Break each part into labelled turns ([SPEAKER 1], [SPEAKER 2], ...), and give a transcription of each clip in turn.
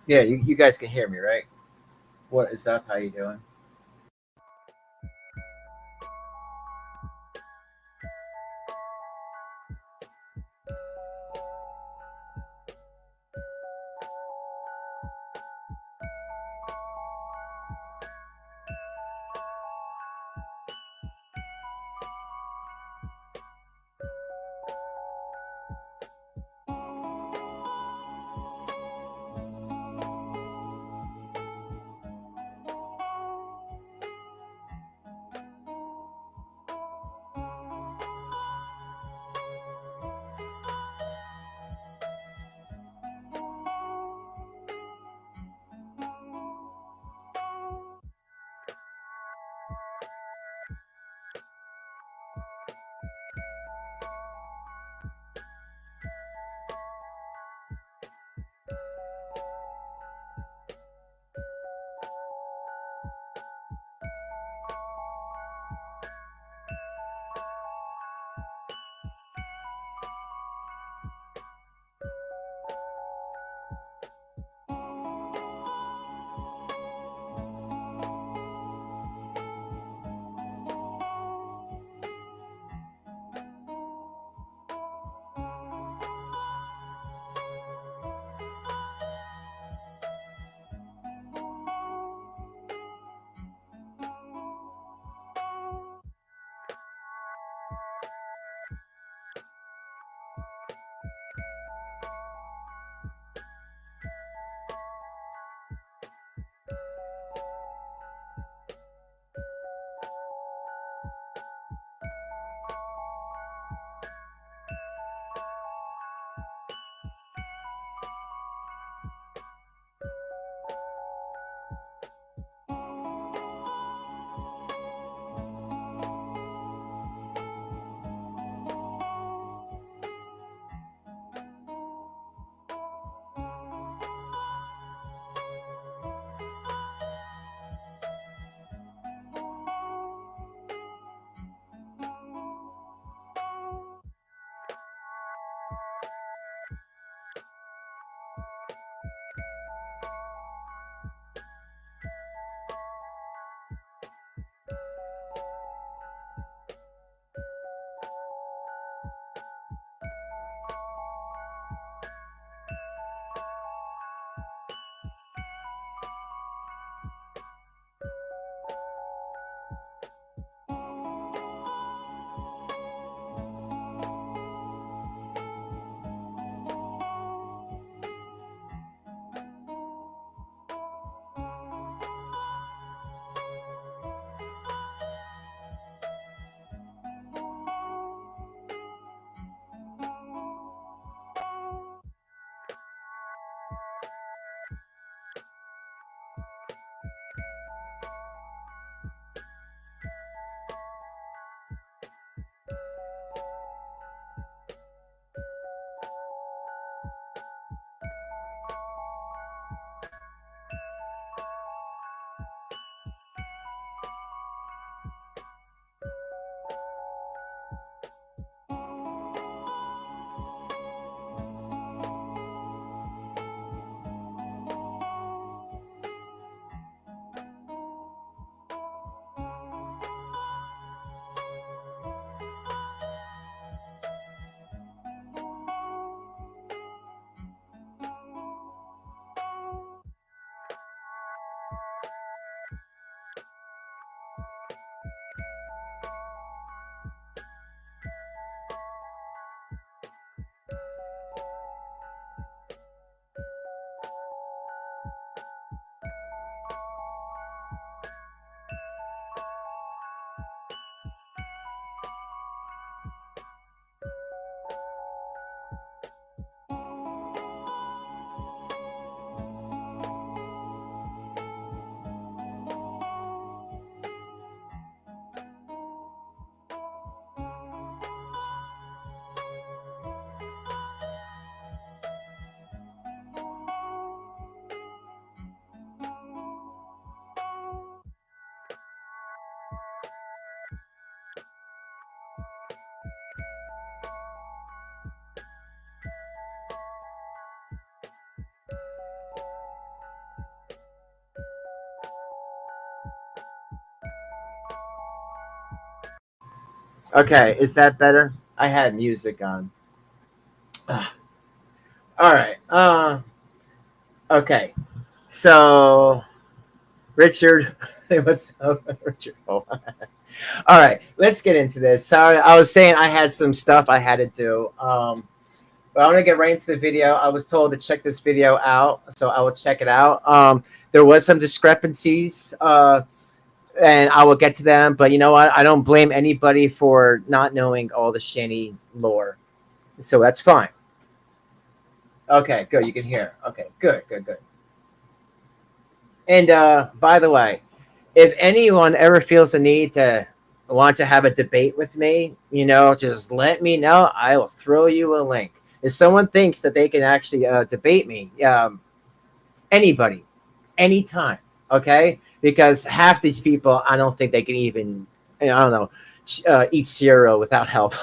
[SPEAKER 1] Yeah, you guys can hear me, right? What is up? How you doing? Okay, is that better? I had music on. All right. Okay. So, Richard, what's up, Richard? Oh. All right, let's get into this. Sorry, I was saying I had some stuff I had to do. But I want to get right into the video. I was told to check this video out, so I will check it out. There was some discrepancies, and I will get to them. But you know what? I don't blame anybody for not knowing all the Shanny lore, so that's fine. Okay, good. You can hear. Okay, good. And by the way, if anyone ever feels the need to want to have a debate with me, just let me know. I will throw you a link. If someone thinks that they can actually debate me, anybody, anytime, okay? Because half these people, I don't think they can even, I don't know, eat cereal without help.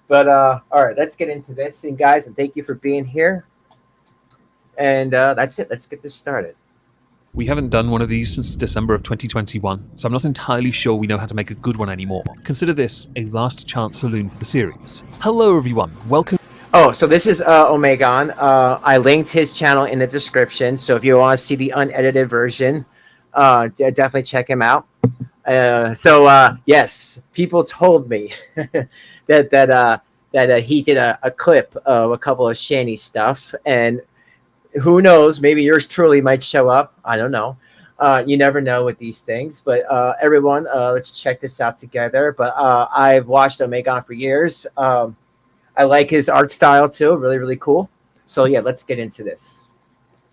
[SPEAKER 1] But all right, let's get into this thing, guys, and thank you for being here. And that's it. Let's get this started.
[SPEAKER 2] We haven't done one of these since December of 2021, so I'm not entirely sure we know how to make a good one anymore. Consider this a last chance saloon for the series. Hello everyone, welcome.
[SPEAKER 1] Oh, so this is Omegon. I linked his channel in the description, so if you want to see the unedited version, definitely check him out. Yes, people told me that he did a clip of a couple of Shanny stuff, and who knows, maybe yours truly might show up. I don't know. You never know with these things. But everyone, let's check this out together. But I've watched Omegon for years. I like his art style too. Really, really cool. So yeah, let's get into this.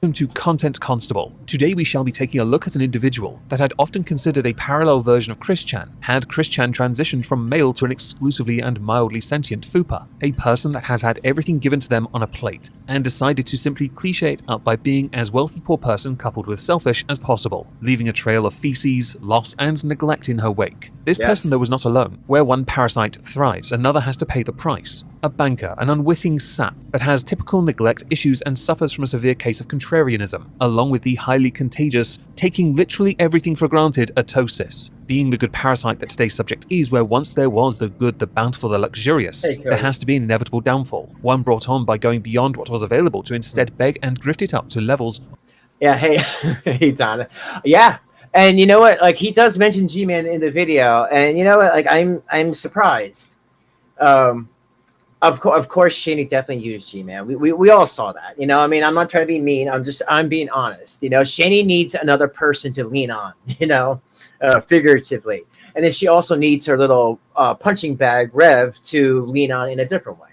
[SPEAKER 2] Welcome to Content Constable. Today we shall be taking a look at an individual that I'd often considered a parallel version of Chris Chan, had Chris Chan transitioned from male to an exclusively and mildly sentient Fupa, a person that has had everything given to them on a plate, and decided to simply cliche it up by being as wealthy poor person coupled with selfish as possible, leaving a trail of feces, loss, and neglect in her wake. This person though was not alone. Where one parasite thrives, another has to pay the price. A banker, an unwitting sap that has typical neglect issues and suffers from a severe case of contrarianism, along with the highly contagious, taking literally everything for granted, atosis. Being the good parasite that today's subject is, where once there was the good, the bountiful, the luxurious, there has to be an inevitable downfall, one brought on by going beyond what was available to instead beg and grift it up to levels.
[SPEAKER 1] Yeah, hey Donna. Yeah. And you know what? Like, he does mention G-Man in the video, and you know what? Like, I'm surprised. Of course, Shanny definitely used G-Man. We all saw that. I mean, I'm not trying to be mean. I'm being honest. Shanny needs another person to lean on. Figuratively, and then she also needs her little punching bag Rev to lean on in a different way.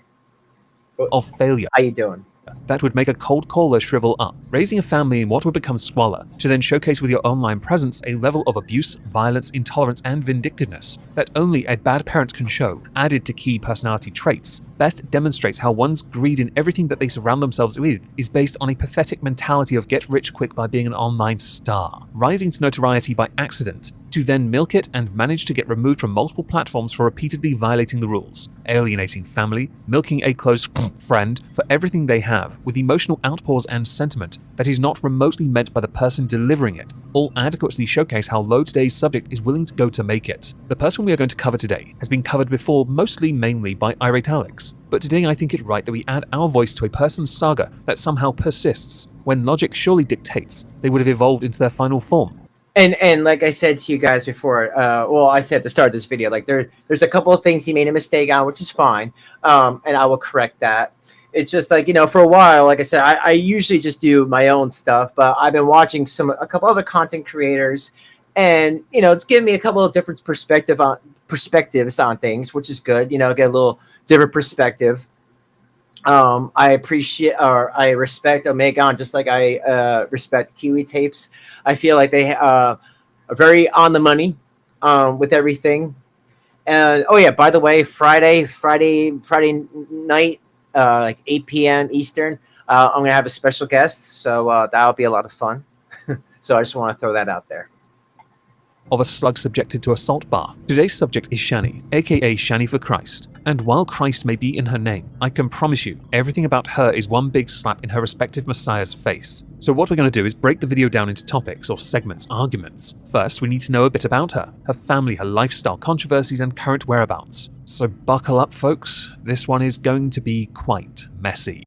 [SPEAKER 2] Of failure.
[SPEAKER 1] How you doing?
[SPEAKER 2] That would make a cold caller shrivel up, raising a family in what would become squalor, to then showcase with your online presence a level of abuse, violence, intolerance, and vindictiveness that only a bad parent can show, added to key personality traits, best demonstrates how one's greed in everything that they surround themselves with is based on a pathetic mentality of get rich quick by being an online star, rising to notoriety by accident, to then milk it and manage to get removed from multiple platforms for repeatedly violating the rules, alienating family, milking a close friend for everything they have, with emotional outpours and sentiment that is not remotely meant by the person delivering it, all adequately showcase how low today's subject is willing to go to make it. The person we are going to cover today has been covered before mainly by Irate Alex, but today I think it right that we add our voice to a person's saga that somehow persists, when logic surely dictates they would have evolved into their final form.
[SPEAKER 1] And like I said to you guys before, I said at the start of this video, like there's a couple of things he made a mistake on, which is fine, and I will correct that. It's just like, for a while, like I said, I usually just do my own stuff, but I've been watching a couple other content creators, and it's giving me a couple of different perspectives on things, which is good. Get a little different perspective. I appreciate or I respect Omegon just like I respect Kiwi Tapes. I feel like they are very on the money with everything. And oh yeah, by the way, Friday night, like 8 p.m. Eastern, I'm gonna have a special guest, so that'll be a lot of fun. So I just want to throw that out there.
[SPEAKER 2] of a slug subjected to a salt bath. Today's subject is Shanny, aka Shanny for Christ. And while Christ may be in her name, I can promise you, everything about her is one big slap in her respective Messiah's face. So what we're going to do is break the video down into topics or segments, arguments. First, we need to know a bit about her family, her lifestyle, controversies, and current whereabouts. So buckle up, folks. This one is going to be quite messy.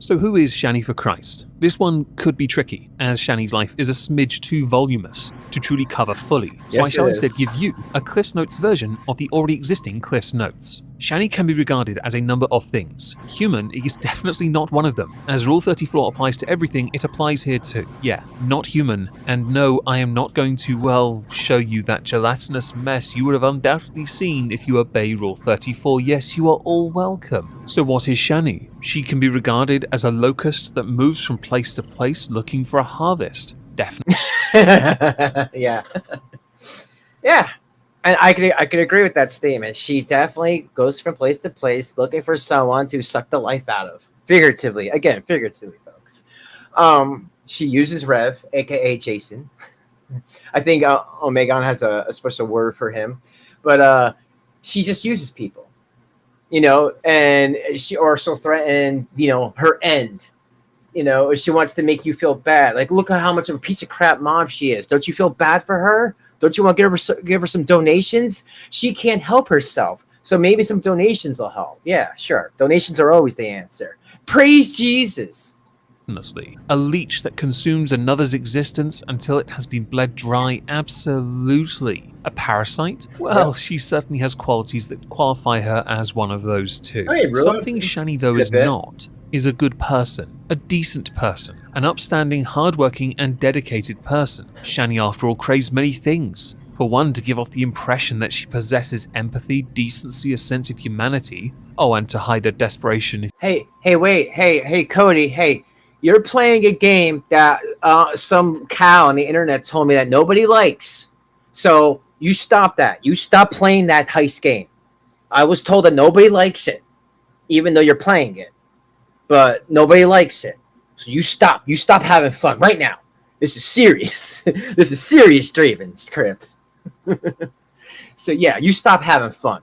[SPEAKER 2] So who is Shanny for Christ? This one could be tricky, as Shanny's life is a smidge too voluminous to truly cover fully, so
[SPEAKER 1] Yes,
[SPEAKER 2] I shall
[SPEAKER 1] it
[SPEAKER 2] instead
[SPEAKER 1] is.
[SPEAKER 2] give you a Cliff's Notes version of the already existing Cliff's Notes. Shanny can be regarded as a number of things. Human is definitely not one of them. As Rule 34 applies to everything, it applies here too. Yeah, not human, and no, I am not going to, well, show you that gelatinous mess you would have undoubtedly seen if you obey Rule 34. Yes, you are all welcome. So what is Shanny? She can be regarded as a locust that moves from place to place looking for a harvest. Definitely.
[SPEAKER 1] Yeah. Yeah. And I could agree with that statement. She definitely goes from place to place looking for someone to suck the life out of. Figuratively. Again, figuratively, folks. She uses Rev, aka Jason. I think Omegon has a special word for him. But she just uses people. And she'll threaten, her end. She wants to make you feel bad. Like, look at how much of a piece of crap mom she is. Don't you feel bad for her? Don't you want to give her some donations? She can't help herself. So maybe some donations will help. Yeah, sure. Donations are always the answer. Praise Jesus.
[SPEAKER 2] A leech that consumes another's existence until it has been bled dry. Absolutely. A parasite? Well, she certainly has qualities that qualify her as one of those too.
[SPEAKER 1] I mean, really?
[SPEAKER 2] Something Shanny, though, is not, is a good person, a decent person, an upstanding, hardworking, and dedicated person. Shanny, after all, craves many things. For one, to give off the impression that she possesses empathy, decency, a sense of humanity. Oh, and to hide her desperation.
[SPEAKER 1] Hey, wait. Hey, Cody. Hey, you're playing a game that some cow on the internet told me that nobody likes. So you stop that. You stop playing that heist game. I was told that nobody likes it, even though you're playing it. But nobody likes it. So you stop. You stop having fun right now. This is serious. This is serious, Dravenscrypt. So yeah, you stop having fun.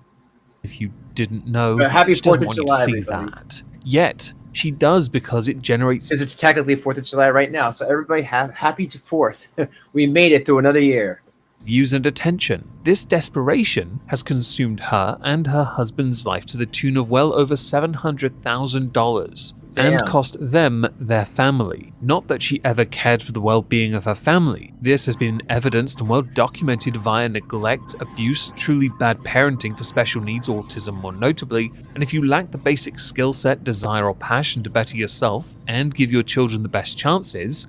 [SPEAKER 2] If you didn't know,
[SPEAKER 1] happy
[SPEAKER 2] she doesn't
[SPEAKER 1] 4th of
[SPEAKER 2] want you to
[SPEAKER 1] July,
[SPEAKER 2] see
[SPEAKER 1] everybody.
[SPEAKER 2] that. Yet, she does because it generates...
[SPEAKER 1] Because it's technically 4th of July right now. So everybody happy to 4th. We made it through another year.
[SPEAKER 2] Views and attention. This desperation has consumed her and her husband's life to the tune of well over $700,000 and cost them their family. Not that she ever cared for the well-being of her family. This has been evidenced and well documented via neglect, abuse, truly bad parenting for special needs, autism more notably, and if you lack the basic skill set, desire or passion to better yourself and give your children the best chances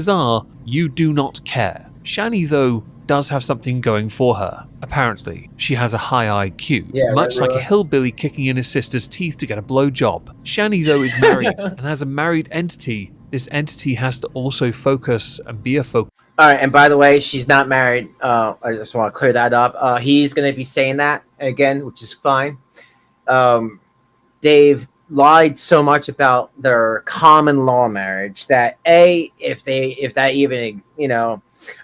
[SPEAKER 2] are you do not care. Shanny, though, does have something going for her. Apparently, she has a high IQ, much like a hillbilly kicking in his sister's teeth to get a blowjob. Shanny, though, is married and has a married entity. This entity has to also focus and be a focus.
[SPEAKER 1] All right, and by the way, she's not married. I just want to clear that up. He's going to be saying that again, which is fine. They've lied so much about their common law marriage that if that even,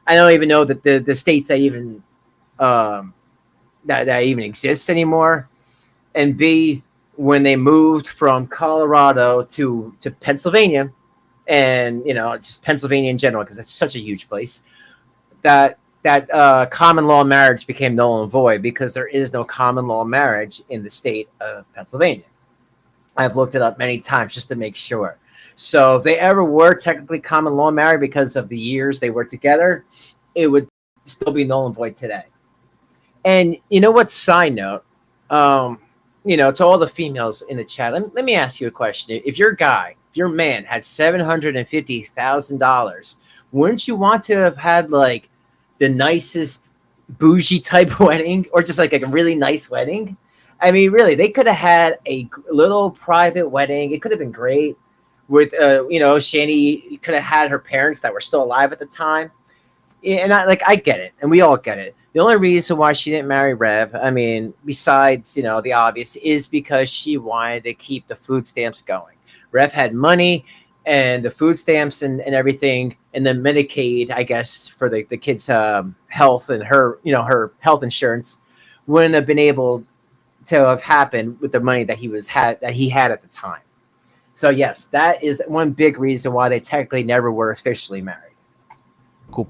[SPEAKER 1] I don't even know that the states that even that even exists anymore, and B, when they moved from Colorado to Pennsylvania, and just Pennsylvania in general because it's such a huge place, that common law marriage became null and void because there is no common law marriage in the state of Pennsylvania. I've looked it up many times just to make sure. So if they ever were technically common law married because of the years they were together, it would still be null and void today. And you know what? Side note, to all the females in the chat, let me ask you a question. If your man had $750,000, wouldn't you want to have had like the nicest bougie type wedding, or just like a really nice wedding? I mean, really, they could have had a little private wedding. It could have been great. With Shanny could have had her parents that were still alive at the time, and I get it, and we all get it. The only reason why she didn't marry Rev, I mean, besides the obvious, is because she wanted to keep the food stamps going. Rev had money, and the food stamps and everything, and then Medicaid, I guess, for the kids' health and her health insurance wouldn't have been able to have happened with the money that he had at the time. So yes, that is one big reason why they technically never were officially married.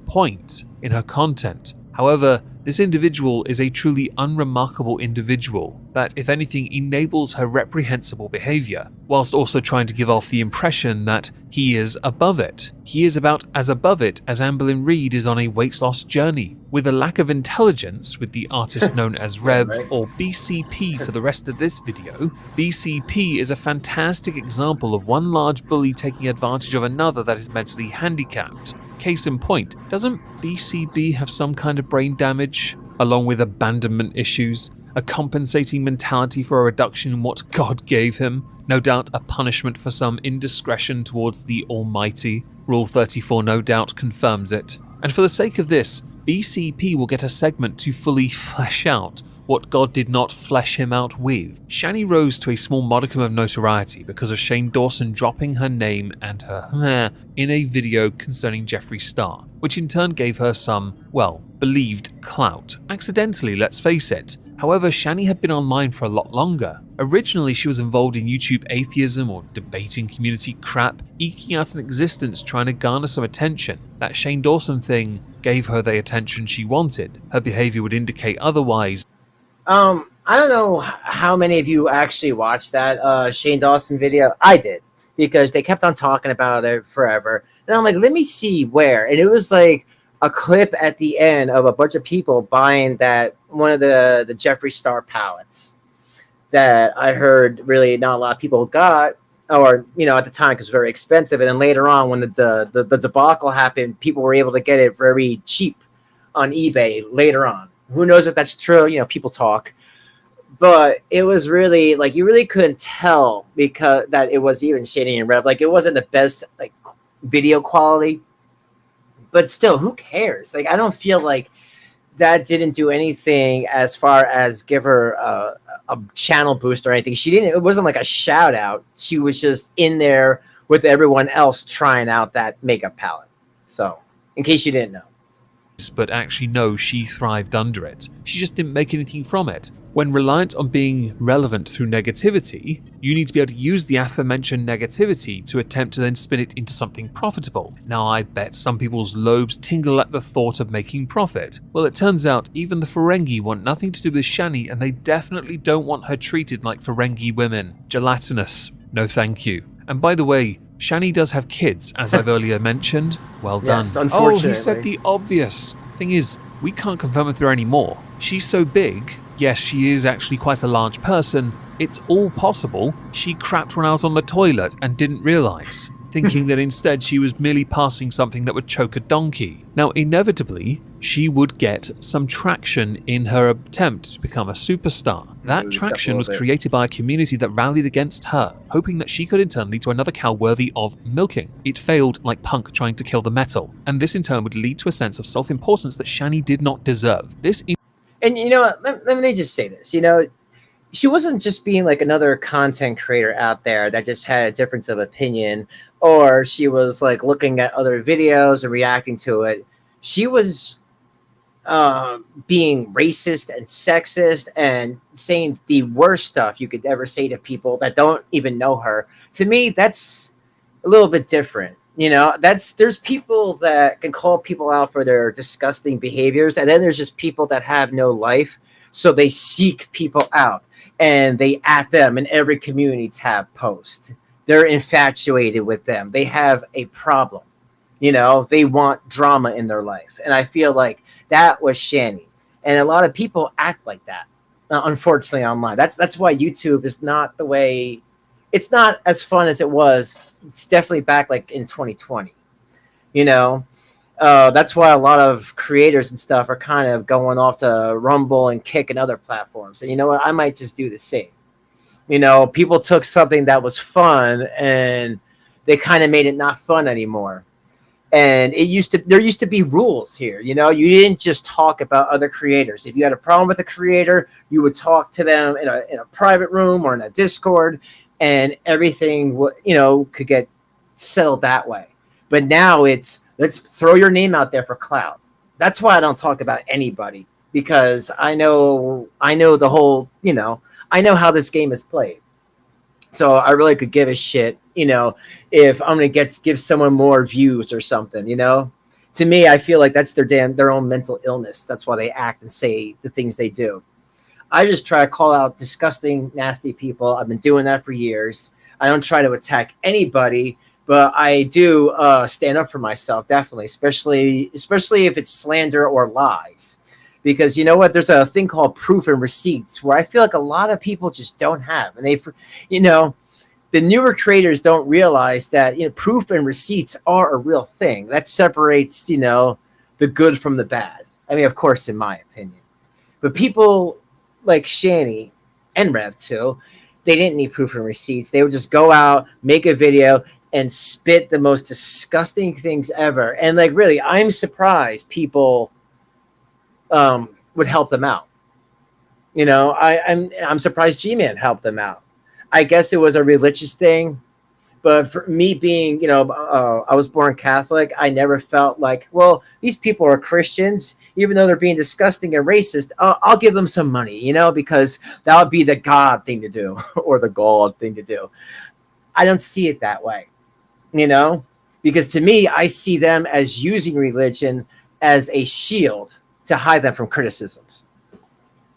[SPEAKER 2] Point in her content. However, this individual is a truly unremarkable individual that, if anything, enables her reprehensible behavior, whilst also trying to give off the impression that he is above it. He is about as above it as Amberlynn Reid is on a weight loss journey. With a lack of intelligence with the artist known as Rev,
[SPEAKER 1] right,
[SPEAKER 2] or BCP for the rest of this video, BCP is a fantastic example of one large bully taking advantage of another that is mentally handicapped. Case in point, doesn't BCB have some kind of brain damage, along with abandonment issues, a compensating mentality for a reduction in what God gave him, no doubt a punishment for some indiscretion towards the Almighty? Rule 34 no doubt confirms it. And for the sake of this, BCP will get a segment to fully flesh out what God did not flesh him out with. Shanny rose to a small modicum of notoriety because of Shane Dawson dropping her name and her in a video concerning Jeffree Star, which in turn gave her some, well, believed clout. Accidentally, let's face it. However, Shanny had been online for a lot longer. Originally, she was involved in YouTube atheism or debating community crap, eking out an existence trying to garner some attention. That Shane Dawson thing gave her the attention she wanted. Her behavior would indicate otherwise.
[SPEAKER 1] I don't know how many of you actually watched that Shane Dawson video. I did, because they kept on talking about it forever. And I'm like, let me see where. And it was like a clip at the end of a bunch of people buying that one of the Jeffree Star palettes that I heard really not a lot of people got, or at the time, because it was very expensive. And then later on, when the debacle happened, people were able to get it very cheap on eBay later on. Who knows if that's true? People talk. But it was really like, you really couldn't tell because that it was even Shanny and Rev. Like, it wasn't the best like video quality. But still, who cares? Like, I don't feel like that didn't do anything as far as give her a channel boost or anything. She didn't. It wasn't like a shout out. She was just in there with everyone else trying out that makeup palette. So, in case you didn't know.
[SPEAKER 2] But actually no, she thrived under it. She just didn't make anything from it. When reliant on being relevant through negativity, you need to be able to use the aforementioned negativity to attempt to then spin it into something profitable. Now I bet some people's lobes tingle at the thought of making profit. Well, it turns out even the Ferengi want nothing to do with Shanny, and they definitely don't want her treated like Ferengi women. Gelatinous. No thank you. And by the way, Shanny does have kids, as I've earlier mentioned. Well done.
[SPEAKER 1] Yes, unfortunately.
[SPEAKER 2] Oh, he said the obvious. Thing is, we can't confirm with her anymore. She's so big. Yes, she is actually quite a large person. It's all possible she crapped when I was on the toilet and didn't realise, thinking that instead she was merely passing something that would choke a donkey. Now, inevitably, she would get some traction in her attempt to become a superstar. That traction was created by a community that rallied against her, hoping that she could in turn lead to another cow worthy of milking. It failed like Punk trying to kill the metal, and this in turn would lead to a sense of self-importance that Shanny did not deserve.
[SPEAKER 1] And you know what? Let me just say this. She wasn't just being like another content creator out there that just had a difference of opinion, or she was like looking at other videos and reacting to it. She was being racist and sexist and saying the worst stuff you could ever say to people that don't even know her. To me, that's a little bit different. There's people that can call people out for their disgusting behaviors, and then there's just people that have no life, so they seek people out and they at them in every community tab post. They're infatuated with them. They have a problem. They want drama in their life, and I feel like that was Shanny, and a lot of people act like that. Unfortunately, online. That's why YouTube is not the way. It's not as fun as it was. It's definitely back like in 2020. That's why a lot of creators and stuff are kind of going off to Rumble and Kick and other platforms. And you know what? I might just do the same. People took something that was fun and they kind of made it not fun anymore. And there used to be rules here. You didn't just talk about other creators. If you had a problem with a creator, you would talk to them in a private room or in a Discord, and everything could get settled that way. But now it's let's throw your name out there for clout. That's why I don't talk about anybody, because I know the whole, I know how this game is played. So I really could give a shit, if I'm gonna give someone more views or something, To me, I feel like that's their own mental illness. That's why they act and say the things they do. I just try to call out disgusting, nasty people. I've been doing that for years. I don't try to attack anybody, but I do stand up for myself, definitely, especially if it's slander or lies. Because you know what? There's a thing called proof and receipts where I feel like a lot of people just don't have. And the newer creators don't realize that, proof and receipts are a real thing. That separates, the good from the bad. I mean, of course, in my opinion. But people like Shanny and Rev too, they didn't need proof and receipts. They would just go out, make a video, and spit the most disgusting things ever. And like, really, I'm surprised people would help them out. I'm surprised G-Man helped them out. I guess it was a religious thing, but for me being, I was born Catholic. I never felt like, well, these people are Christians, even though they're being disgusting and racist. I'll give them some money, because that would be the God thing to do or the God thing to do. I don't see it that way, because to me, I see them as using religion as a shield to hide them from criticisms.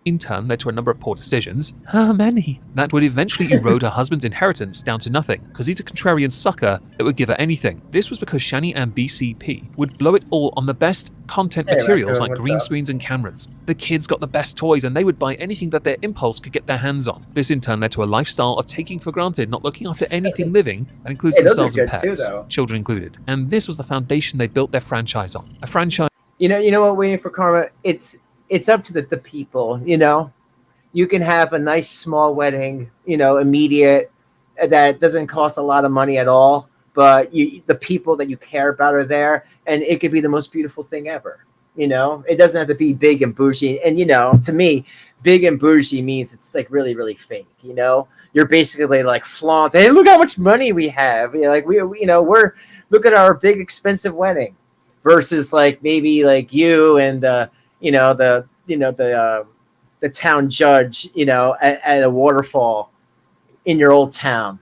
[SPEAKER 2] In turn led to a number of poor decisions, many, that would eventually erode her husband's inheritance down to nothing, because he's a contrarian sucker that would give her anything. This was because Shanny and BCP would blow it all on the best content materials like green screens and cameras. The kids got the best toys and they would buy anything that their impulse could get their hands on. This in turn led to a lifestyle of taking for granted, not looking after anything living, that includes themselves and pets, children included. And this was the foundation they built their franchise on. A franchise.
[SPEAKER 1] You know what, Waiting for Karma, it's up to the people, You can have a nice small wedding, immediate, that doesn't cost a lot of money at all, but the people that you care about are there, and it could be the most beautiful thing ever. It doesn't have to be big and bougie. And, to me, big and bougie means it's like really, really fake, You're basically like flaunting, hey, look how much money we have. We're look at our big expensive wedding versus like maybe like you and the town judge, at a waterfall in your old town,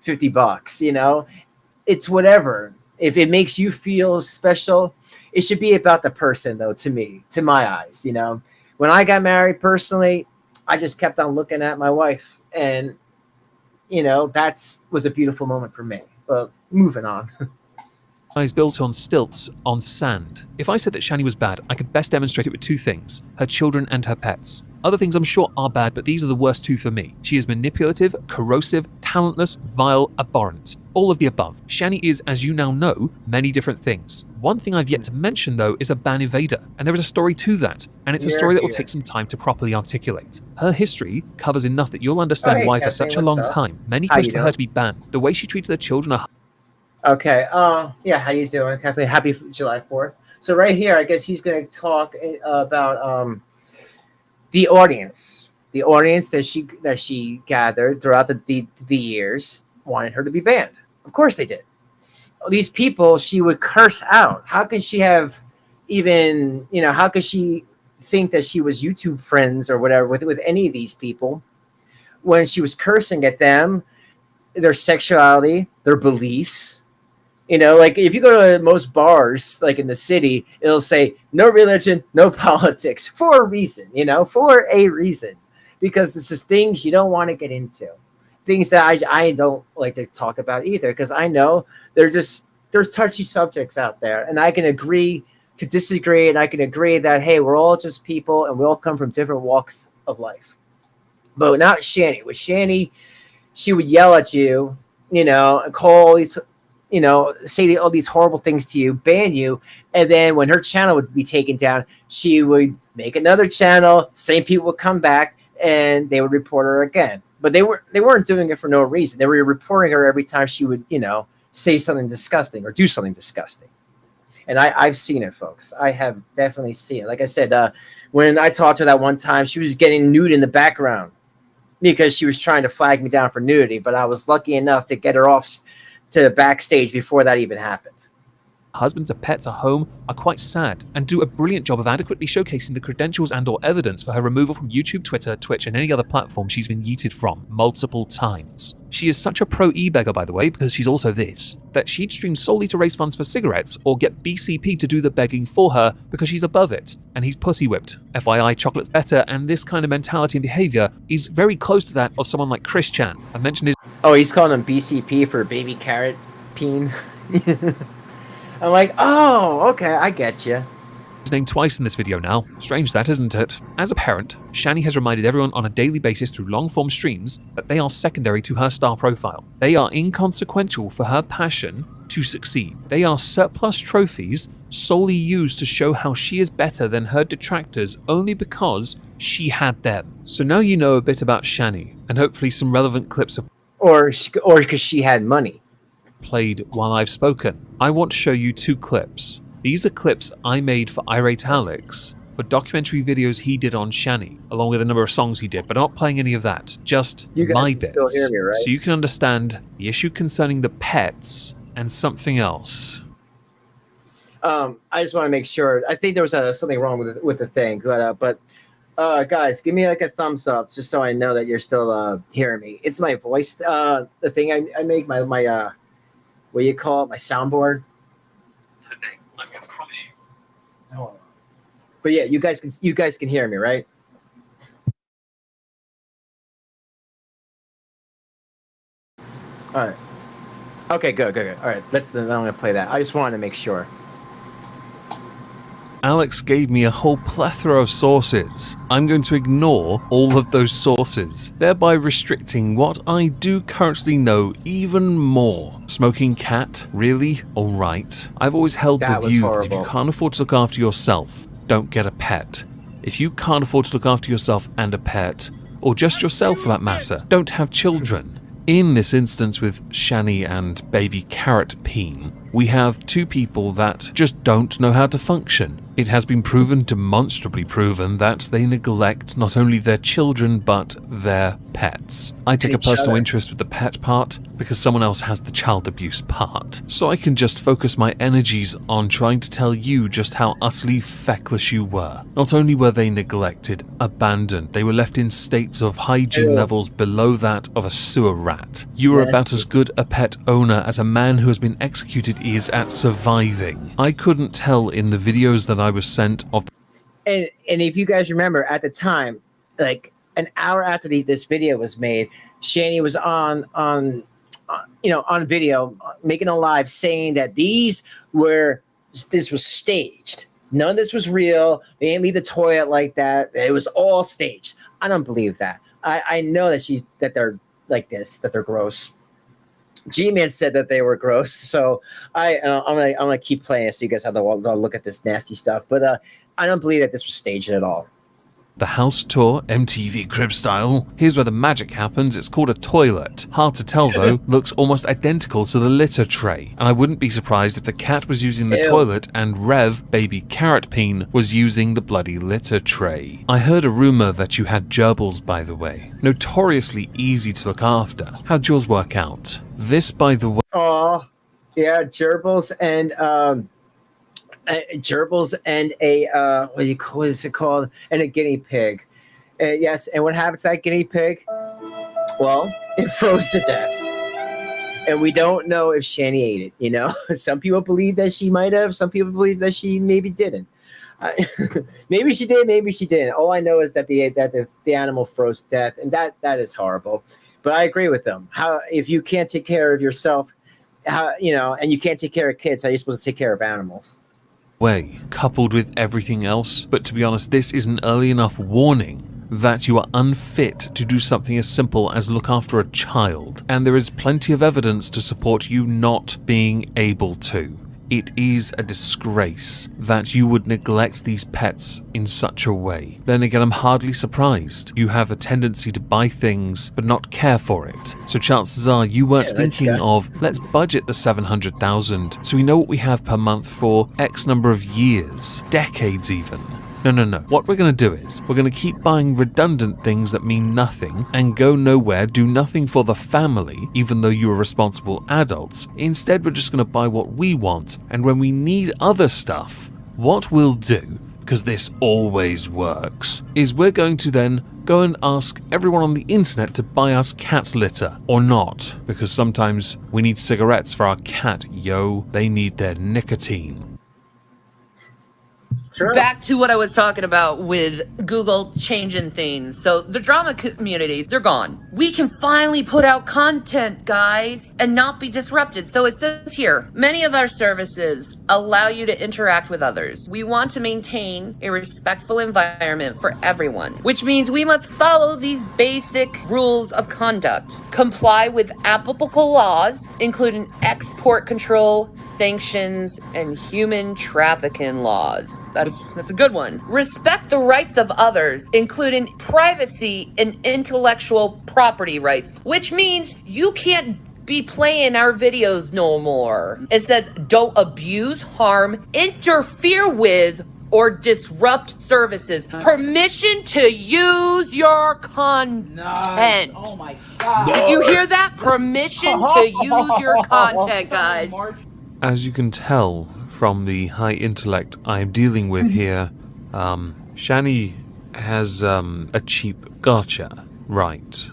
[SPEAKER 1] $50, it's whatever. If it makes you feel special, it should be about the person though, to me, to my eyes, When I got married personally, I just kept on looking at my wife and, that was a beautiful moment for me, but moving on.
[SPEAKER 2] Is built on stilts, on sand. If I said that Shanny was bad, I could best demonstrate it with two things, her children and her pets. Other things I'm sure are bad, but these are the worst two for me. She is manipulative, corrosive, talentless, vile, abhorrent. All of the above. Shanny is, as you now know, many different things. One thing I've yet to mention though is a ban evader, and there is a story to that, and it's a story that will take some time to properly articulate. Her history covers enough that you'll understand why for such a long time, many pushed for her to be banned. The way she treats their children are...
[SPEAKER 1] Okay. Yeah. How you doing, Kathleen? Happy July 4th. So right here, I guess he's going to talk about the audience that she gathered throughout the years wanted her to be banned. Of course they did. These people she would curse out. How can she have even, how could she think that she was YouTube friends or whatever with any of these people when she was cursing at them, their sexuality, their beliefs? Like if you go to most bars, like in the city, it'll say no religion, no politics for a reason, because it's just things you don't want to get into, things that I don't like to talk about either, because I know there's touchy subjects out there, and I can agree to disagree, and I can agree that, hey, we're all just people and we all come from different walks of life. But not Shanny. With Shanny, she would yell at you, and call these, say all these horrible things to you, ban you, and then when her channel would be taken down, she would make another channel, same people would come back, and they would report her again. But they weren't doing it for no reason. They were reporting her every time she would, say something disgusting or do something disgusting. And I've seen it, folks. I have definitely seen it. Like I said, when I talked to her that one time, she was getting nude in the background because she was trying to flag me down for nudity. But I was lucky enough to get her off to backstage before that even happened.
[SPEAKER 2] Husbands of pets at home are quite sad and do a brilliant job of adequately showcasing the credentials and or evidence for her removal from YouTube, Twitter, Twitch and any other platform she's been yeeted from multiple times. She is such a pro e-beggar, by the way, because she's also this, that she'd stream solely to raise funds for cigarettes or get BCP to do the begging for her because she's above it and he's pussy whipped. FYI, chocolate's better, and this kind of mentality and behavior is very close to that of someone like Chris Chan. I mentioned his—
[SPEAKER 1] Oh, he's calling him BCP for baby carrot peen. I'm like, oh, okay, I get you.
[SPEAKER 2] His name twice in this video now. Strange that, isn't it? As a parent, Shanny has reminded everyone on a daily basis through long-form streams that they are secondary to her star profile. They are inconsequential for her passion to succeed. They are surplus trophies solely used to show how she is better than her detractors only because she had them. So now you know a bit about Shanny, and hopefully some relevant clips of—
[SPEAKER 1] Or because she had money.
[SPEAKER 2] Played while I've spoken. I want to show you 2 clips. These are clips I made for Irate Alex for documentary videos he did on Shanny, along with a number of songs he did, but I'm not playing any of that, just
[SPEAKER 1] you guys
[SPEAKER 2] my
[SPEAKER 1] can
[SPEAKER 2] bits.
[SPEAKER 1] still hear me, right?
[SPEAKER 2] So you can understand the issue concerning the pets and something else.
[SPEAKER 1] I just want to make sure. I think there was something wrong with the thing, but guys, give me like a thumbs up just so I know that you're still hearing me. It's my voice, the thing I make my what do you call it? My soundboard.
[SPEAKER 2] I can promise you.
[SPEAKER 1] No. But yeah, you guys can hear me, right? All right. Okay, good. All right, then I'm gonna play that. I just wanted to make sure.
[SPEAKER 2] Alex gave me a whole plethora of sources. I'm going to ignore all of those sources, thereby restricting what I do currently know even more. Smoking cat? Really? Alright. I've always held the view that if you can't afford to look after yourself, don't get a pet. If you can't afford to look after yourself and a pet, or just yourself for that matter, don't have children. In this instance with Shanny and baby carrot peen, we have 2 people that just don't know how to function. It has been proven, demonstrably proven, that they neglect not only their children but their pets. I take a personal interest with the pet part because someone else has the child abuse part. So I can just focus my energies on trying to tell you just how utterly feckless you were. Not only were they neglected, abandoned, they were left in states of hygiene levels below that of a sewer rat. You are about as good a pet owner as a man who has been executed is at surviving. I couldn't tell in the videos that I was sent of—
[SPEAKER 1] And if you guys remember at the time, like an hour after this video was made, Shanny was on video making a live saying that this was staged. None of this was real. They didn't leave the toilet like that. It was all staged. I don't believe that. I know that they're like this, that they're gross. G-Man said that they were gross, so I'm gonna keep playing it so you guys have to look at this nasty stuff. But I don't believe that this was staged at all.
[SPEAKER 2] The house tour, MTV Crib style. Here's where the magic happens. It's called a toilet. Hard to tell though, looks almost identical to the litter tray. And I wouldn't be surprised if the cat was using the toilet and Rev, baby carrot peen, was using the bloody litter tray. I heard a rumor that you had gerbils, by the way. Notoriously easy to look after. How'd yours work out? This, by the way—
[SPEAKER 1] Oh, yeah, gerbils and a what is it called? And a guinea pig. Yes, and what happens to that guinea pig? Well, it froze to death. And we don't know if Shanny ate it, you know? Some people believe that she might have. Some people believe that she maybe didn't. Maybe she did, maybe she didn't. All I know is that the animal froze to death, and that is horrible. But I agree with them. How, if you can't take care of yourself, and you can't take care of kids, how are you supposed to take care of animals?
[SPEAKER 2] Way, coupled with everything else. But to be honest, this is an early enough warning that you are unfit to do something as simple as look after a child, and there is plenty of evidence to support you not being able to. It is a disgrace that you would neglect these pets in such a way. Then again, I'm hardly surprised. You have a tendency to buy things but not care for it. So chances are you weren't thinking of, let's budget the 700,000 so we know what we have per month for X number of years, decades even. No. What we're going to do is we're going to keep buying redundant things that mean nothing and go nowhere, do nothing for the family, even though you are responsible adults. Instead, we're just going to buy what we want, and when we need other stuff, what we'll do, because this always works, is we're going to then go and ask everyone on the internet to buy us cat litter, or not, because sometimes we need cigarettes for our cat, yo. They need their nicotine.
[SPEAKER 1] True.
[SPEAKER 3] Back to what I was talking about with Google changing things. So the drama communities, they're gone. We can finally put out content, guys, and not be disrupted. So it says here, many of our services allow you to interact with others. We want to maintain a respectful environment for everyone, which means we must follow these basic rules of conduct. Comply with applicable laws, including export control, sanctions, and human trafficking laws. That's a good one. Respect the rights of others, including privacy and intellectual property rights, which means you can't be playing our videos no more. It says don't abuse, harm, interfere with, or disrupt services. Permission to use your content.
[SPEAKER 4] Nice. Oh my God.
[SPEAKER 3] Did you hear that? Permission to use your content, guys.
[SPEAKER 2] As you can tell from the high intellect I'm dealing with here, Shanny has a cheap gotcha. Right.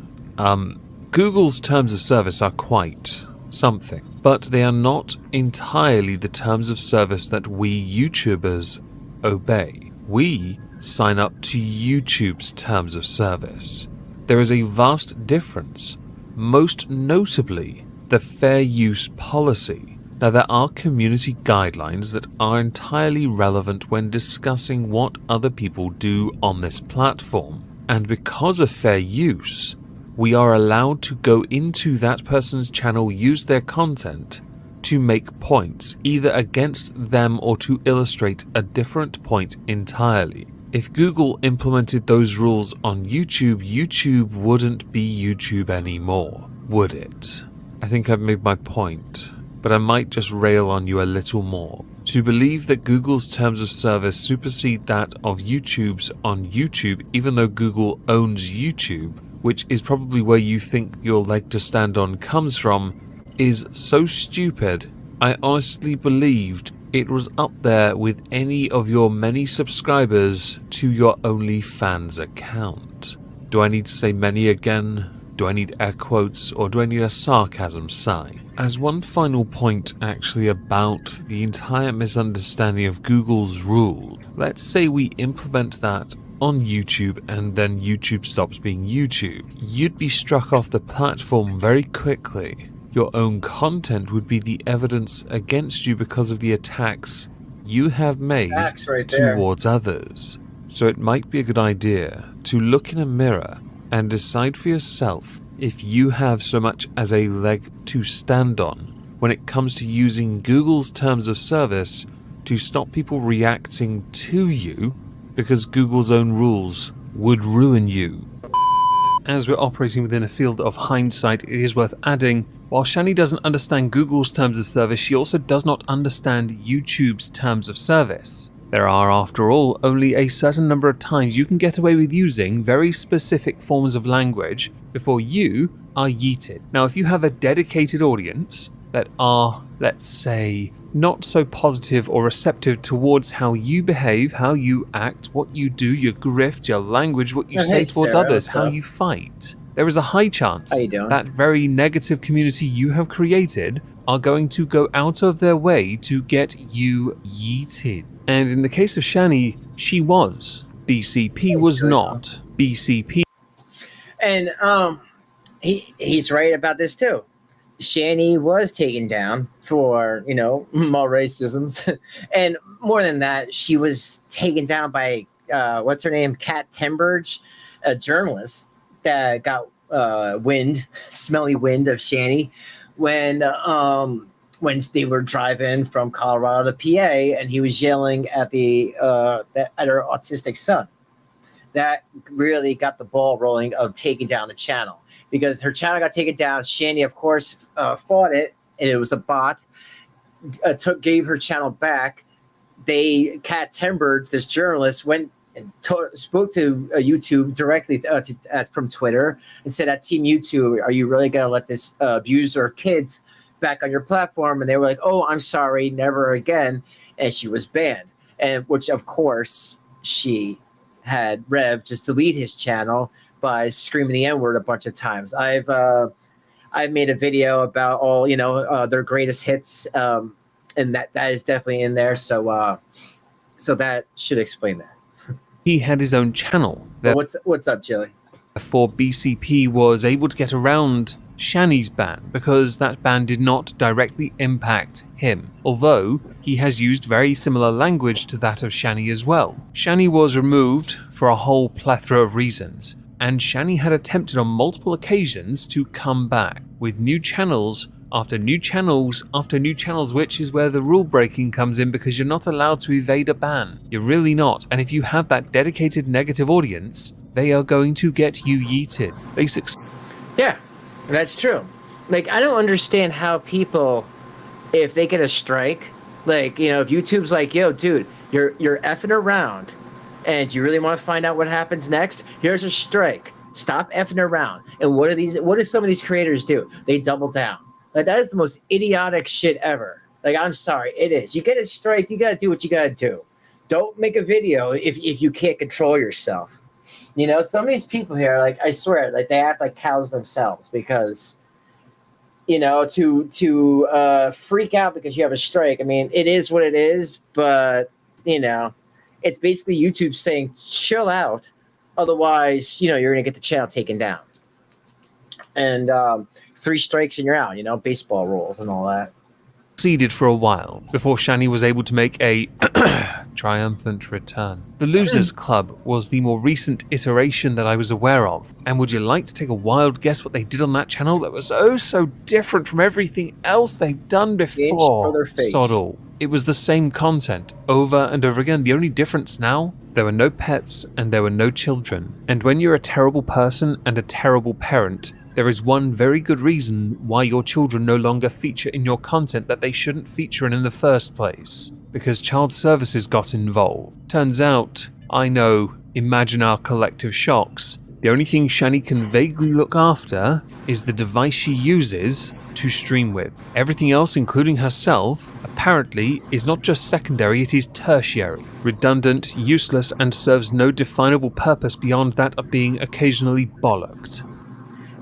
[SPEAKER 2] Google's terms of service are quite something, but they are not entirely the terms of service that we YouTubers obey. We sign up to YouTube's terms of service. There is a vast difference, most notably the fair use policy. Now, there are community guidelines that are entirely relevant when discussing what other people do on this platform, and because of fair use, we are allowed to go into that person's channel, use their content to make points, either against them or to illustrate a different point entirely. If Google implemented those rules on YouTube, YouTube wouldn't be YouTube anymore, would it? I think I've made my point, but I might just rail on you a little more. To believe that Google's terms of service supersede that of YouTube's on YouTube, even though Google owns YouTube, which is probably where you think your leg to stand on comes from, is so stupid. I honestly believed it was up there with any of your many subscribers to your OnlyFans account. Do I need to say many again? Do I need air quotes, or do I need a sarcasm sign? As one final point actually about the entire misunderstanding of Google's rule, let's say we implement that on YouTube and then YouTube stops being YouTube. You'd be struck off the platform very quickly. Your own content would be the evidence against you because of the attacks you have made towards others. So it might be a good idea to look in a mirror and decide for yourself if you have so much as a leg to stand on when it comes to using Google's terms of service to stop people reacting to you, because Google's own rules would ruin you. As we're operating within a field of hindsight, it is worth adding, while Shanny doesn't understand Google's terms of service, she also does not understand YouTube's terms of service. There are, after all, only a certain number of times you can get away with using very specific forms of language before you are yeeted. Now, if you have a dedicated audience that are, let's say, not so positive or receptive towards how you behave, how you act, what you do, your grift, your language, what you say towards others, how you fight, there is a high chance that very negative community you have created are going to go out of their way to get you yeeted. And in the case of Shanny, she was. BCP was not. BCP.
[SPEAKER 1] And he's right about this too. Shanny was taken down for, more racisms. And more than that, she was taken down by, what's her name? Kat Temberge, a journalist that got smelly wind of Shanny when they were driving from Colorado to PA, and he was yelling at at her autistic son. That really got the ball rolling of taking down the channel, because her channel got taken down. Shanny, of course, fought it, and it was a bot. Gave her channel back. Kat Temberge, this journalist, went spoke to YouTube directly from Twitter and said, at Team YouTube, are you really going to let this abuser kids back on your platform? And they were like, oh, I'm sorry, never again. And she was banned. And which, of course, she had Rev just delete his channel by screaming the N-word a bunch of times. I've made a video about all, their greatest hits, and that is definitely in there. So that should explain that.
[SPEAKER 2] He had his own channel.
[SPEAKER 1] What's up, Chili?
[SPEAKER 2] Therefore, BCP was able to get around Shanny's ban because that ban did not directly impact him, although he has used very similar language to that of Shanny as well. Shanny was removed for a whole plethora of reasons, and Shanny had attempted on multiple occasions to come back with new channels after new channels after new channels, which is where the rule breaking comes in, because you're not allowed to evade a ban. You're really not. And if you have that dedicated negative audience, they are going to get you yeeted.
[SPEAKER 1] Yeah, that's true. Like, I don't understand how people, if they get a strike, like, if YouTube's like, yo, dude, you're effing around and you really want to find out what happens next? Here's a strike. Stop effing around. And what do some of these creators do? They double down. Like, that is the most idiotic shit ever. Like, I'm sorry, it is. You get a strike, you got to do what you got to do. Don't make a video if you can't control yourself. Some of these people here, like, I swear, like, they act like cows themselves because, to freak out because you have a strike. I mean, it is what it is, but, it's basically YouTube saying, chill out. Otherwise, you're going to get the channel taken down. And 3 strikes and you're out, baseball rules and all that.
[SPEAKER 2] Succeeded for a while before Shanny was able to make a triumphant return. The Losers Club was the more recent iteration that I was aware of. And would you like to take a wild guess what they did on that channel that was oh so different from everything else they've done before? Soddle. It was the same content over and over again. The only difference now, there were no pets and there were no children. And when you're a terrible person and a terrible parent, there is one very good reason why your children no longer feature in your content that they shouldn't feature in the first place. Because child services got involved. Turns out, I know, imagine our collective shocks. The only thing Shanny can vaguely look after is the device she uses to stream with. Everything else, including herself, apparently is not just secondary, it is tertiary, redundant, useless, and serves no definable purpose beyond that of being occasionally bollocked.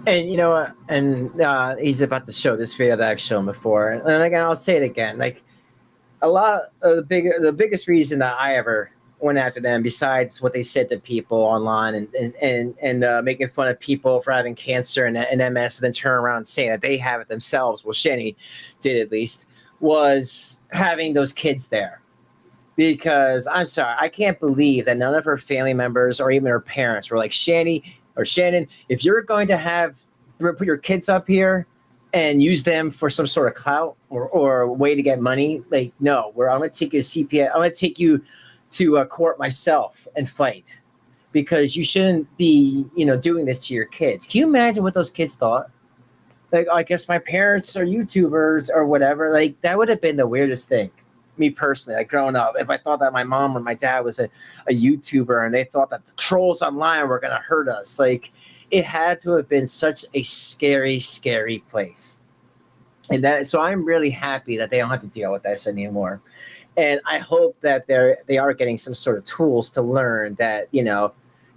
[SPEAKER 1] And you know what? And he's about to show this video that I've shown before. And again, I'll say it again. Like, a lot of the biggest reason that I ever went after them, besides what they said to people online and making fun of people for having cancer and MS, and then turn around and saying that they have it themselves. Well, Shanny did at least, was having those kids there. Because I'm sorry, I can't believe that none of her family members or even her parents were like, Shannon, if you're going to put your kids up here and use them for some sort of clout or a way to get money, like, no, I'm going to take you to CPS. I'm going to take you to court myself and fight, because you shouldn't be, doing this to your kids. Can you imagine what those kids thought? Like, I guess my parents are YouTubers or whatever. Like, that would have been the weirdest thing. Me personally, like, growing up, if I thought that my mom or my dad was a YouTuber and they thought that the trolls online were going to hurt us, like, it had to have been such a scary, scary place. And so I'm really happy that they don't have to deal with this anymore. And I hope that they are getting some sort of tools to learn that,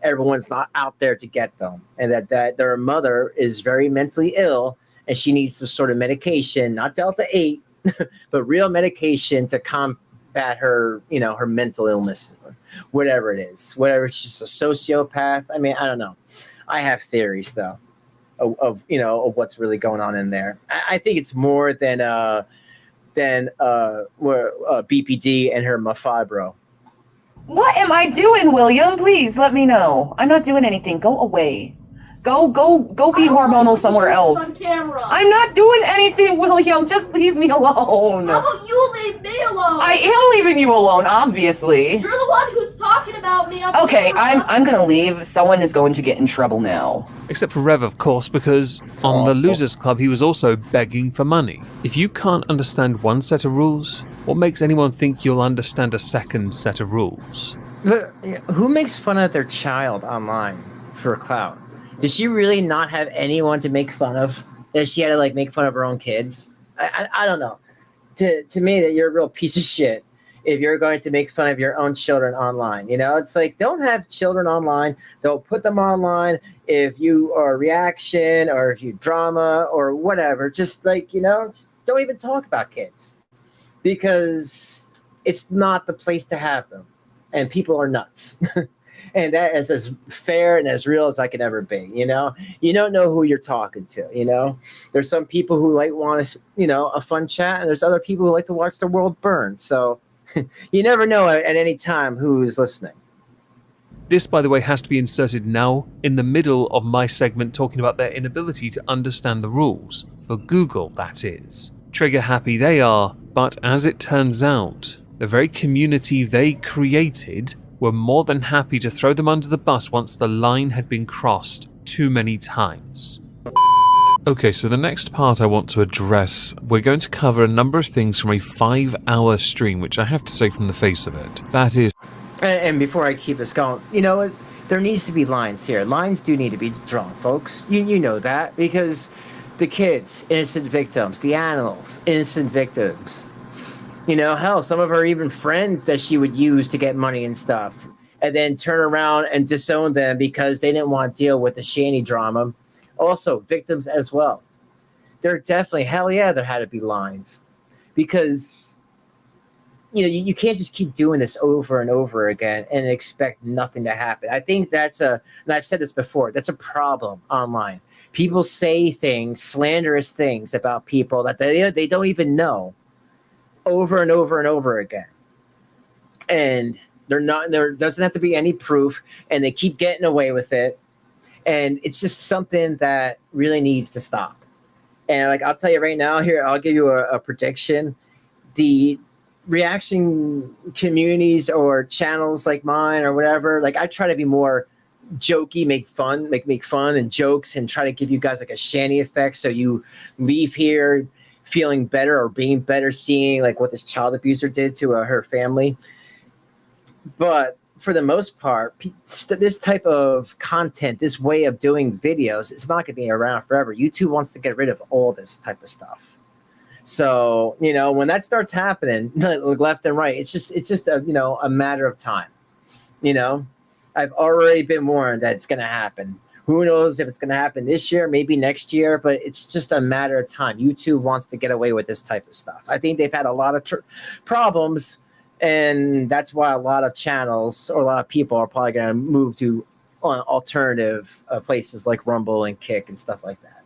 [SPEAKER 1] everyone's not out there to get them, and that their mother is very mentally ill and she needs some sort of medication, not Delta 8, but real medication to combat her, her mental illness, whatever it is, whatever. She's a sociopath. I mean, I don't know. I have theories though of what's really going on in there. I think it's more than BPD and her Mafabro.
[SPEAKER 4] What am I doing, William? Please let me know. I'm not doing anything. Go away. Go be hormonal somewhere else.
[SPEAKER 5] On camera.
[SPEAKER 4] I'm not doing anything, William. Just leave me alone.
[SPEAKER 5] How about you leave me alone?
[SPEAKER 4] I am leaving you alone, obviously.
[SPEAKER 5] You're the one who's talking about me.
[SPEAKER 4] Okay, I'm gonna leave. Someone is going to get in trouble now.
[SPEAKER 2] Except for Rev, of course, because on the Losers Club he was also begging for money. If you can't understand one set of rules, what makes anyone think you'll understand a second set of rules?
[SPEAKER 1] But who makes fun of their child online for clout? Does she really not have anyone to make fun of? That she had to like make fun of her own kids? I don't know. To me, that you're a real piece of shit if you're going to make fun of your own children online. You know, it's like, don't have children online. Don't put them online. If you are reaction or if you drama or whatever, just like, you know, just don't even talk about kids because it's not the place to have them. And people are nuts. And that is as fair and as real as I can ever be. You know, you don't know who you're talking to. You know, there's some people who like want you know, a fun chat, and there's other people who like to watch the world burn. So you never know at any time who is listening.
[SPEAKER 2] This, by the way, has to be inserted now in the middle of my segment talking about their inability to understand the rules. For Google, that is. Trigger happy they are, but as it turns out, the very community they created were more than happy to throw them under the bus once the line had been crossed too many times. Okay, so the next part I want to address, we're going to cover a number of things from a 5-hour stream, which I have to say from the face of it, that is...
[SPEAKER 1] And before I keep this going, you know what? There needs to be lines here. Lines do need to be drawn, folks. You know that, because the kids, innocent victims, the animals, innocent victims. You know, hell, some of her even friends that she would use to get money and stuff, and then turn around and disown them because they didn't want to deal with the Shanny drama. Also, victims as well. There definitely, hell yeah, there had to be lines. Because, you know, you can't just keep doing this over and over again and expect nothing to happen. I think that's and I've said this before, that's a problem online. People say things, slanderous things about people that they don't even know, over and over and over again. And there doesn't have to be any proof, and they keep getting away with it. And it's just something that really needs to stop. And like, I'll tell you right now here, I'll give you a prediction. The reaction communities or channels like mine or whatever, like I try to be more jokey, make fun and jokes, and try to give you guys like a Shanny effect. So you leave here feeling better or being better, seeing like what this child abuser did to her family. But for the most part, this type of content, this way of doing videos, it's not going to be around forever. YouTube wants to get rid of all this type of stuff. So, you know, when that starts happening left and right, it's just a, you know, a matter of time. You know, I've already been warned that it's going to happen. Who knows if it's going to happen this year, maybe next year, but it's just a matter of time. YouTube wants to get away with this type of stuff. I think they've had a lot of problems, and that's why a lot of channels or a lot of people are probably going to move to alternative places like Rumble and Kick and stuff like that.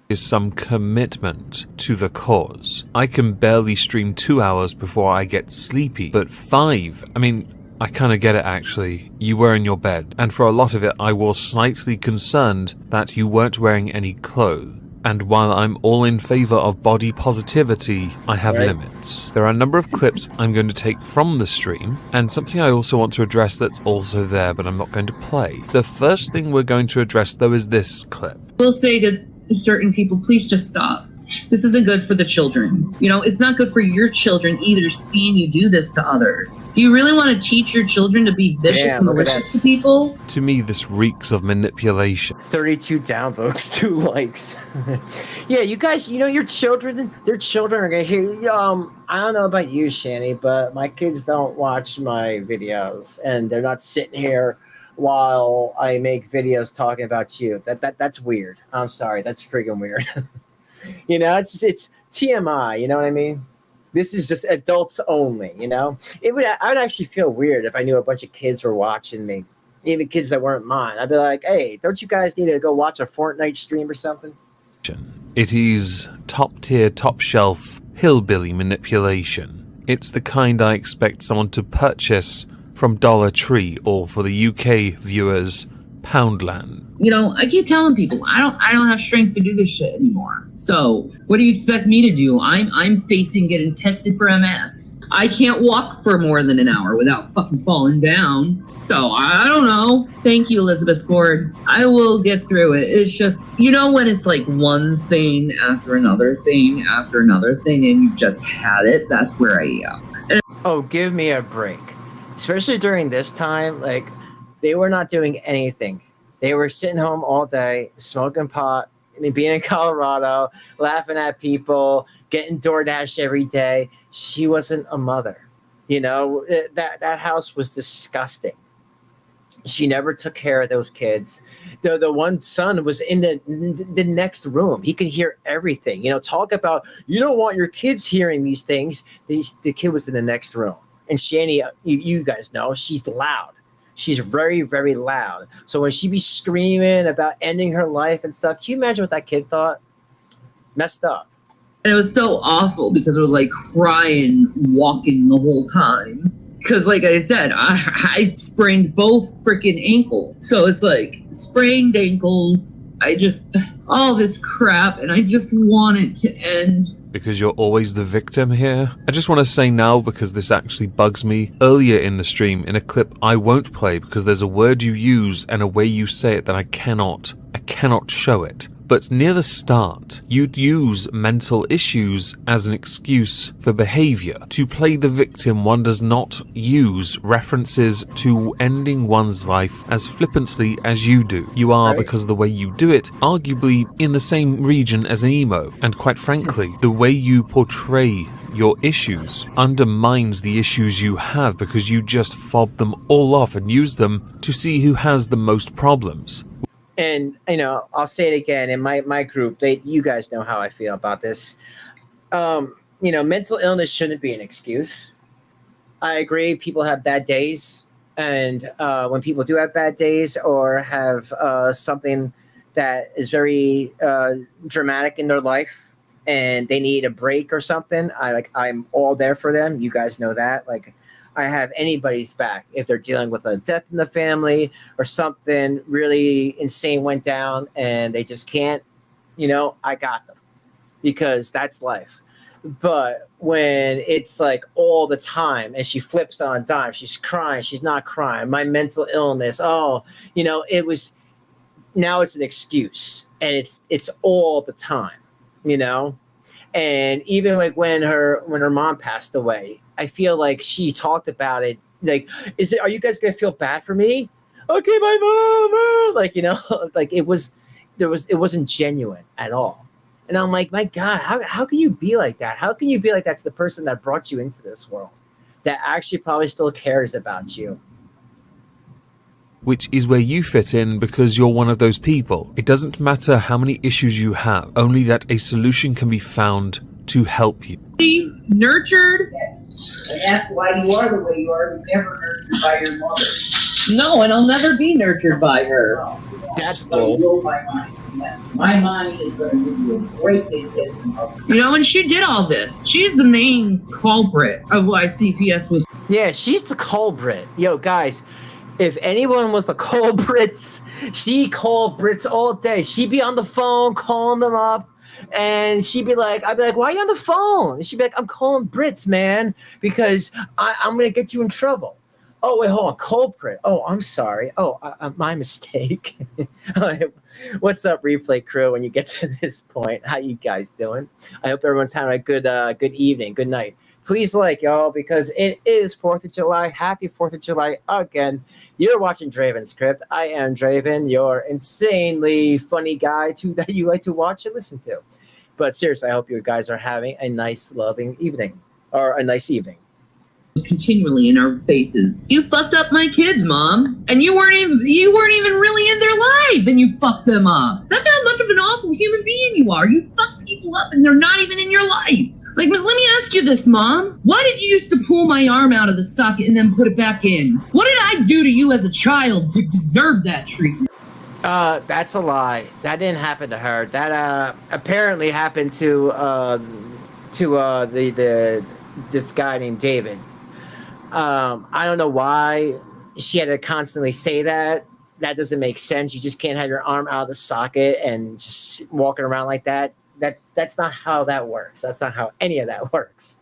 [SPEAKER 2] Is some commitment to the cause. I can barely stream 2 hours before I get sleepy, but 5, I mean, I kind of get it actually. You were in your bed, and for a lot of it I was slightly concerned that you weren't wearing any clothes. And while I'm all in favor of body positivity, I have limits. There are a number of clips I'm going to take from the stream, and something I also want to address that's also there, but I'm not going to play. The first thing we're going to address, though, is this clip.
[SPEAKER 6] We'll say to certain people, please just stop. This isn't good for the children. You know, it's not good for your children either, seeing you do this to others. Do you really want to teach your children to be vicious and malicious to people?
[SPEAKER 2] To me, this reeks of manipulation.
[SPEAKER 1] 32 downvotes, 2 likes. Yeah, you guys, you know, your children, their children are going to hear, I don't know about you, Shanny, but my kids don't watch my videos, and they're not sitting here while I make videos talking about you. That's weird. I'm sorry. That's freaking weird. You know, it's TMI, you know what I mean? This is just adults only, you know? I would actually feel weird if I knew a bunch of kids were watching me, even kids that weren't mine. I'd be like, hey, don't you guys need to go watch a Fortnite stream or something?
[SPEAKER 2] It is top tier, top shelf, hillbilly manipulation. It's the kind I expect someone to purchase from Dollar Tree, or for the UK viewers, Poundland.
[SPEAKER 6] You know, I keep telling people I don't have strength to do this shit anymore. So what do you expect me to do? I'm facing getting tested for MS. I can't walk for more than an hour without fucking falling down. So I don't know. Thank you, Elizabeth Ford. I will get through it. It's just, you know, when it's like one thing after another thing after another thing, and you just had it. That's where I am.
[SPEAKER 1] Oh, give me a break. especially during this time, like they were not doing anything. They were sitting home all day, smoking pot, I mean, being in Colorado, laughing at people, getting DoorDash every day. She wasn't a mother. That house was disgusting. She never took care of those kids. The one son was in the next room. He could hear everything. Talk about you don't want your kids hearing these things. The kid was in the next room. And Shanny, you guys know, she's loud. She's very, very loud. So when she be screaming about ending her life and stuff, can you imagine what that kid thought? Messed up.
[SPEAKER 6] And it was so awful because I was like crying, walking the whole time. Because, like I said, I sprained both freaking ankles. So it's like sprained ankles. All this crap, and I just want it to end.
[SPEAKER 2] Because you're always the victim here. I just want to say now, because this actually bugs me, earlier in the stream, in a clip I won't play because there's a word you use and a way you say it that I cannot show it. But near the start, you'd use mental issues as an excuse for behavior. To play the victim, one does not use references to ending one's life as flippantly as you do. You are, because of the way you do it, arguably in the same region as an emo. And quite frankly, the way you portray your issues undermines the issues you have because you just fob them all off and use them to see who has the most problems.
[SPEAKER 1] And I'll say it again in my group. You guys know how I feel about this. Mental illness shouldn't be an excuse. I agree. People have bad days, and when people do have bad days or have something that is very dramatic in their life, and they need a break or something, I'm all there for them. You guys know that. I have anybody's back if they're dealing with a death in the family or something really insane went down and they just can't, I got them because that's life. But when it's like all the time and she flips on a dime, she's crying, she's not crying, my mental illness, it was, now it's an excuse and it's all the time, and even like when her mom passed away, I feel like she talked about it. Like, are you guys gonna feel bad for me? Okay, my mom. It wasn't genuine at all. And I'm like, my God, how can you be like that? How can you be like that to the person that brought you into this world, that actually probably still cares about you?
[SPEAKER 2] Which is where you fit in because you're one of those people. It doesn't matter how many issues you have, only that a solution can be found to help you.
[SPEAKER 6] Nurtured?
[SPEAKER 7] Yes. And that's why you are the way you are. You're never nurtured by your mother.
[SPEAKER 6] No, and I'll never be nurtured by her.
[SPEAKER 7] No,
[SPEAKER 1] That's
[SPEAKER 7] cool. Blow my mind. Yeah. My mind is going to give you a great big kiss and hug.
[SPEAKER 6] And she did all this. She's the main culprit of why CPS was.
[SPEAKER 1] Yeah, she's the culprit. Yo, guys, if anyone was the culprits, she called Brits all day. She'd be on the phone calling them up. And I'd be like, why are you on the phone? And she'd be like, I'm calling Brits, man, because I'm going to get you in trouble. Oh, wait, hold on. Culprit. Oh, I'm sorry. Oh, my mistake. What's up, replay crew, when you get to this point? How you guys doing? I hope everyone's having a good evening, good night. Please y'all, because it is 4th of July. Happy 4th of July again. You're watching Dravenscrypt. I am Draven, your insanely funny guy that you like to watch and listen to. But seriously, I hope you guys are having a nice, loving evening. Or a nice evening.
[SPEAKER 6] Continually in our faces. You fucked up my kids, Mom. And you weren't even really in their life, and you fucked them up. That's how much of an awful human being you are. You fuck people up and they're not even in your life. Let me ask you this, Mom. Why did you used to pull my arm out of the socket and then put it back in? What did I do to you as a child to deserve that treatment?
[SPEAKER 1] That's a lie. That didn't happen to her. That apparently happened to this guy named David. I don't know why she had to constantly say that. That doesn't make sense. You just can't have your arm out of the socket and just walking around like that. That's not how that works. That's not how any of that works.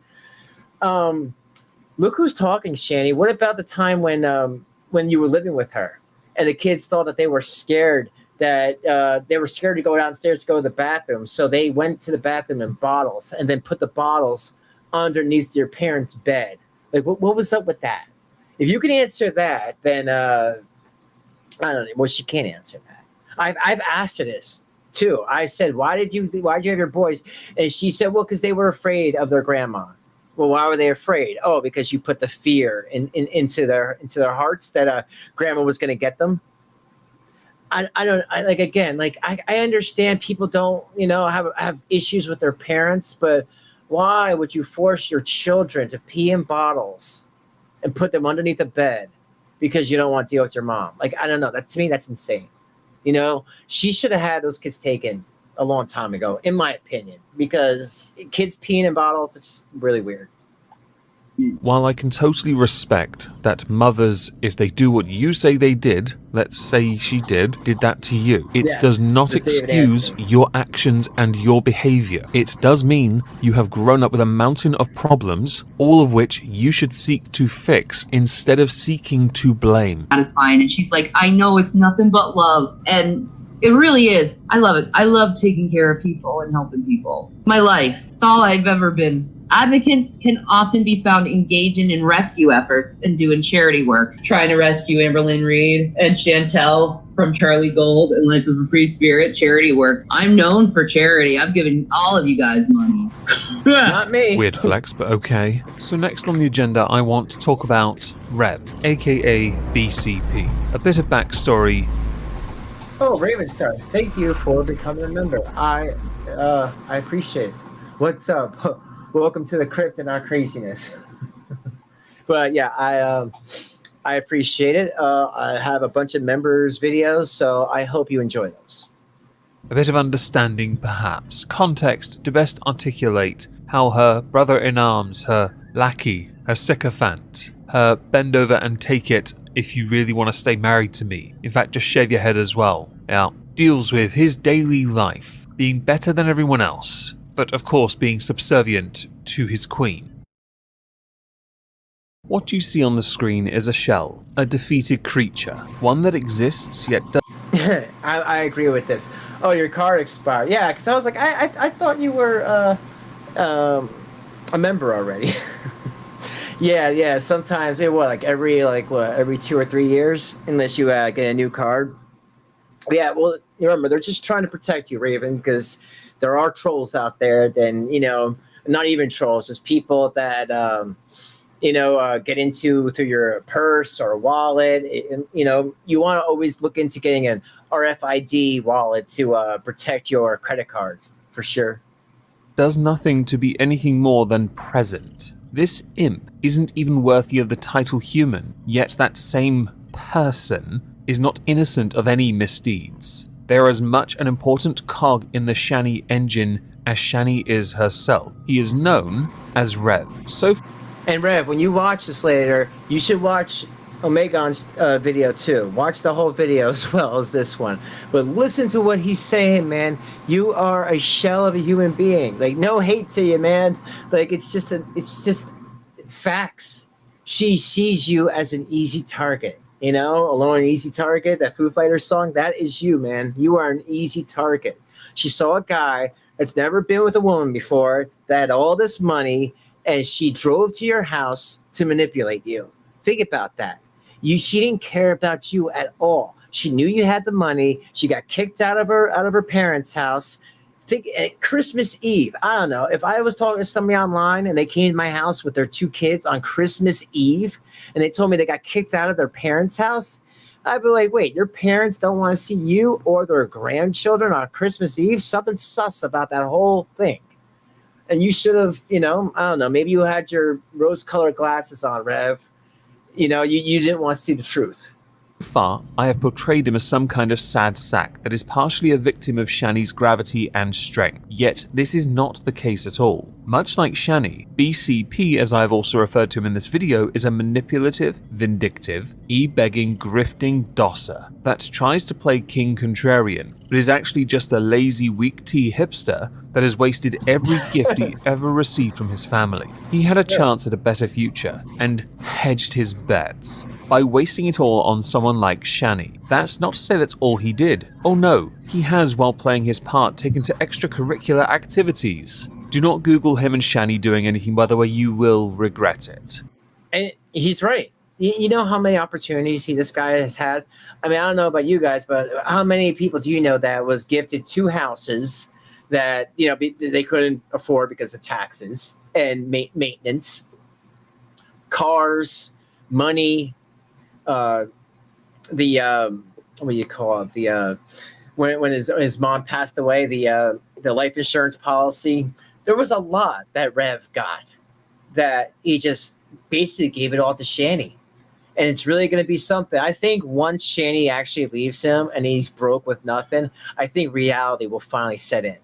[SPEAKER 1] Look who's talking, Shanny. What about the time when you were living with her and the kids thought that they were scared to go downstairs to go to the bathroom, so they went to the bathroom in bottles and then put the bottles underneath your parents' bed? Like, what was up with that? If you can answer that, then I don't know. Well, she can't answer that. I've asked her this too. I said, why did you have your boys? And she said, well, because they were afraid of their grandma. Well, why were they afraid? Oh, because you put the fear into their hearts that grandma was going to get them. I understand people don't, have issues with their parents, but why would you force your children to pee in bottles and put them underneath the bed because you don't want to deal with your mom? Like, I don't know. To me, that's insane. She should have had those kids taken a long time ago, in my opinion, because kids peeing in bottles, it's just really weird.
[SPEAKER 2] While I can totally respect that mothers, if they do what you say they did, let's say she did that to you, it does not excuse your actions and your behavior. It does mean you have grown up with a mountain of problems, all of which you should seek to fix instead of seeking to blame.
[SPEAKER 6] That is fine. And she's like, I know it's nothing but love. And it really is. I love it. I love taking care of people and helping people. My life. It's all I've ever been. Advocates can often be found engaging in rescue efforts and doing charity work, trying to rescue Amberlynn Reed and Chantel from Charlie Gold and Life of a Free Spirit charity work. I'm known for charity. I've given all of you guys money.
[SPEAKER 1] Not me.
[SPEAKER 2] Weird flex, but okay. So next on the agenda, I want to talk about Rev, aka BCP. A bit of backstory.
[SPEAKER 1] Oh, Ravenstar, thank you for becoming a member. I appreciate it. What's up? Welcome to the crypt and our craziness. But yeah, I appreciate it. I have a bunch of members' videos, so I hope you enjoy those.
[SPEAKER 2] A bit of understanding, perhaps. Context to best articulate how her brother-in-arms, her lackey, her sycophant, her bend over and take it if you really want to stay married to me. In fact, just shave your head as well. Deals with his daily life, being better than everyone else, but of course being subservient to his queen. What you see on the screen is a shell, a defeated creature, one that exists yet does.
[SPEAKER 1] I agree with this. Oh, your card expired. Yeah, because I was like, I thought you were a member already. Yeah. Sometimes every 2 or 3 years, unless you get a new card. Yeah, well, remember, they're just trying to protect you, Raven, because there are trolls out there. Then not even trolls, just people that get into through your purse or wallet. You want to always look into getting an RFID wallet to protect your credit cards for sure.
[SPEAKER 2] Does nothing to be anything more than present. This imp isn't even worthy of the title human, yet that same person is not innocent of any misdeeds. They are as much an important cog in the Shanny engine as Shanny is herself. He is known as Rev.
[SPEAKER 1] And Rev, when you watch this later, you should watch Omegon's video too. Watch the whole video as well as this one. But listen to what he's saying, man. You are a shell of a human being. Like, no hate to you, man. Like, it's just facts. She sees you as an easy target. Alone an easy target, that Foo Fighters song, that is you, man. You are an easy target. She saw a guy that's never been with a woman before, that had all this money, and she drove to your house to manipulate you. Think about that. She didn't care about you at all. She knew you had the money. She got kicked out of her parents' house. Think at Christmas Eve. I don't know. If I was talking to somebody online and they came to my house with their 2 kids on Christmas Eve and they told me they got kicked out of their parents' house, I'd be like, wait, your parents don't want to see you or their grandchildren on Christmas Eve? Something sus about that whole thing. And you should have, I don't know, maybe you had your rose-colored glasses on, Rev. You didn't want to see the truth.
[SPEAKER 2] So far, I have portrayed him as some kind of sad sack that is partially a victim of Shanny's gravity and strength. Yet, this is not the case at all. Much like Shanny, BCP, as I have also referred to him in this video, is a manipulative, vindictive, e-begging, grifting dosser that tries to play King Contrarian, but is actually just a lazy, weak tea hipster that has wasted every gift he ever received from his family. He had a chance at a better future, and hedged his bets by wasting it all on someone like Shanny. That's not to say that's all he did. Oh no, he has, while playing his part, taken to extracurricular activities. Do not Google him and Shanny doing anything, by the way, you will regret it.
[SPEAKER 1] And he's right. you know how many opportunities this guy has had? I mean, I don't know about you guys, but how many people do you know that was gifted 2 houses that, they couldn't afford because of taxes and maintenance, cars, money, the what do you call it? The when his mom passed away, the life insurance policy. There was a lot that Rev got that he just basically gave it all to Shanny. And it's really going to be something. I think once Shanny actually leaves him and he's broke with nothing, I think reality will finally set in.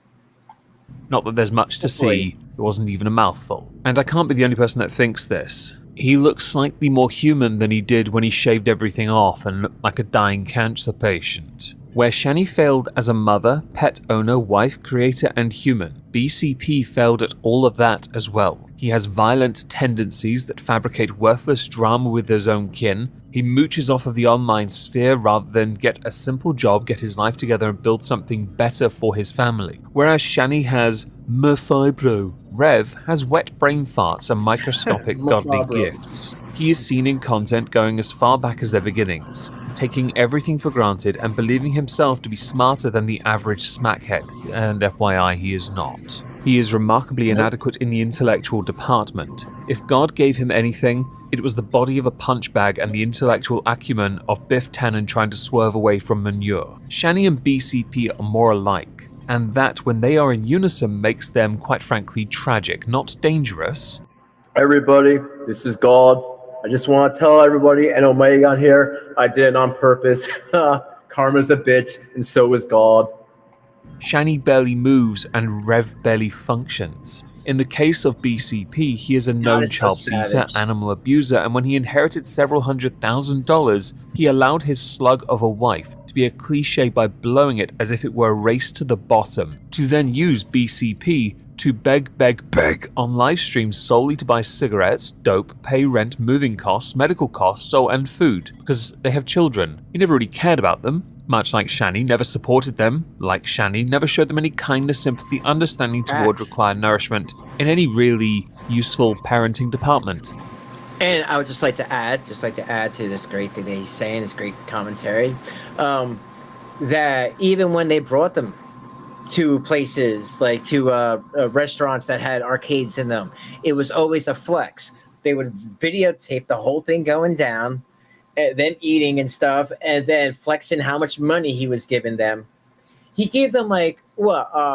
[SPEAKER 2] Not that there's much to see, it wasn't even a mouthful. And I can't be the only person that thinks this. He looks slightly more human than he did when he shaved everything off and looked like a dying cancer patient. Where Shanny failed as a mother, pet owner, wife, creator, and human, BCP failed at all of that as well. He has violent tendencies that fabricate worthless drama with his own kin. He mooches off of the online sphere rather than get a simple job, get his life together, and build something better for his family. Whereas Shanny has Mefibro, Rev has wet brain farts and microscopic godly gifts. He is seen in content going as far back as their beginnings, taking everything for granted and believing himself to be smarter than the average smackhead, and FYI, he is not. He is remarkably inadequate in the intellectual department. If God gave him anything, it was the body of a punch bag and the intellectual acumen of Biff Tannen trying to swerve away from manure. Shanny and BCP are more alike, and that when they are in unison makes them, quite frankly, tragic, not dangerous.
[SPEAKER 8] Everybody, this is God. I just want to tell everybody, and Omega on here, I did it on purpose. Karma's a bitch, and so is God.
[SPEAKER 2] Shanny barely moves and Rev barely functions. In the case of BCP, he is a known child beater, animal abuser, and when he inherited several $100,000, he allowed his slug of a wife to be a cliche by blowing it as if it were a race to the bottom, to then use BCP to beg on live streams solely to buy cigarettes, dope, pay rent, moving costs, medical costs, and food, because they have children. He never really cared about them, much like Shanny, never supported them, like Shanny, never showed them any kindness, sympathy, understanding toward required nourishment in any really useful parenting department.
[SPEAKER 1] And I would just like to add to this great thing that he's saying, this great commentary, that even when they brought them to places like to restaurants that had arcades in them, it was always a flex. They would videotape the whole thing going down, them eating and stuff, and then flexing how much money he was giving them. He gave them like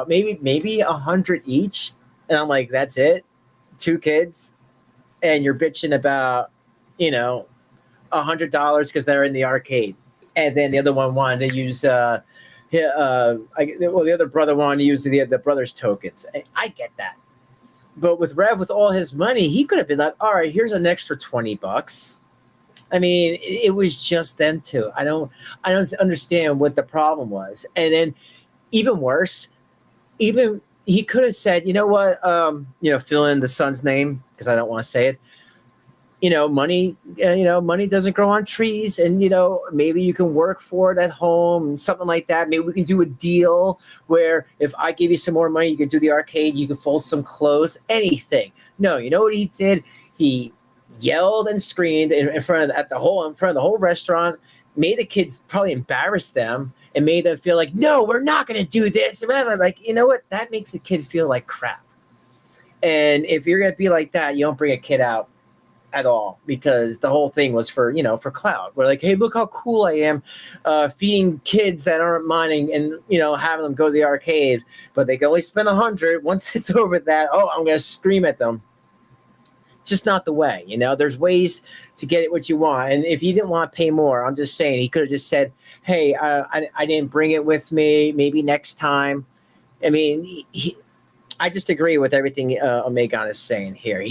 [SPEAKER 1] maybe 100 each, and I'm like, that's it, 2 kids, and you're bitching about $100 because they're in the arcade, and then the other one wanted to use the other brother wanted to use the brother's tokens. I get that, but with Rev, with all his money, he could have been like, all right, here's an extra $20. I mean, it was just them two. I don't understand what the problem was. And then even worse, even he could have said, you know what, fill in the son's name because I don't want to say it. Money doesn't grow on trees, and maybe you can work for it at home and something like that. Maybe we can do a deal where if I give you some more money, you can do the arcade, you can fold some clothes, anything. No, you know what he did? He yelled and screamed in front of the whole restaurant, made the kids probably embarrass them, and made them feel like, no, we're not going to do this. Like, you know what? That makes a kid feel like crap. And if you're going to be like that, you don't bring a kid out at all, because the whole thing was for clout. We're like, hey, look how cool I am, feeding kids that aren't minding and having them go to the arcade, but they can only spend 100. Once it's over that, I'm going to scream at them. It's just not the way. There's ways to get it what you want. And if you didn't want to pay more, I'm just saying, he could have just said, hey, I didn't bring it with me, maybe next time. I mean, I just agree with everything Omegon is saying here.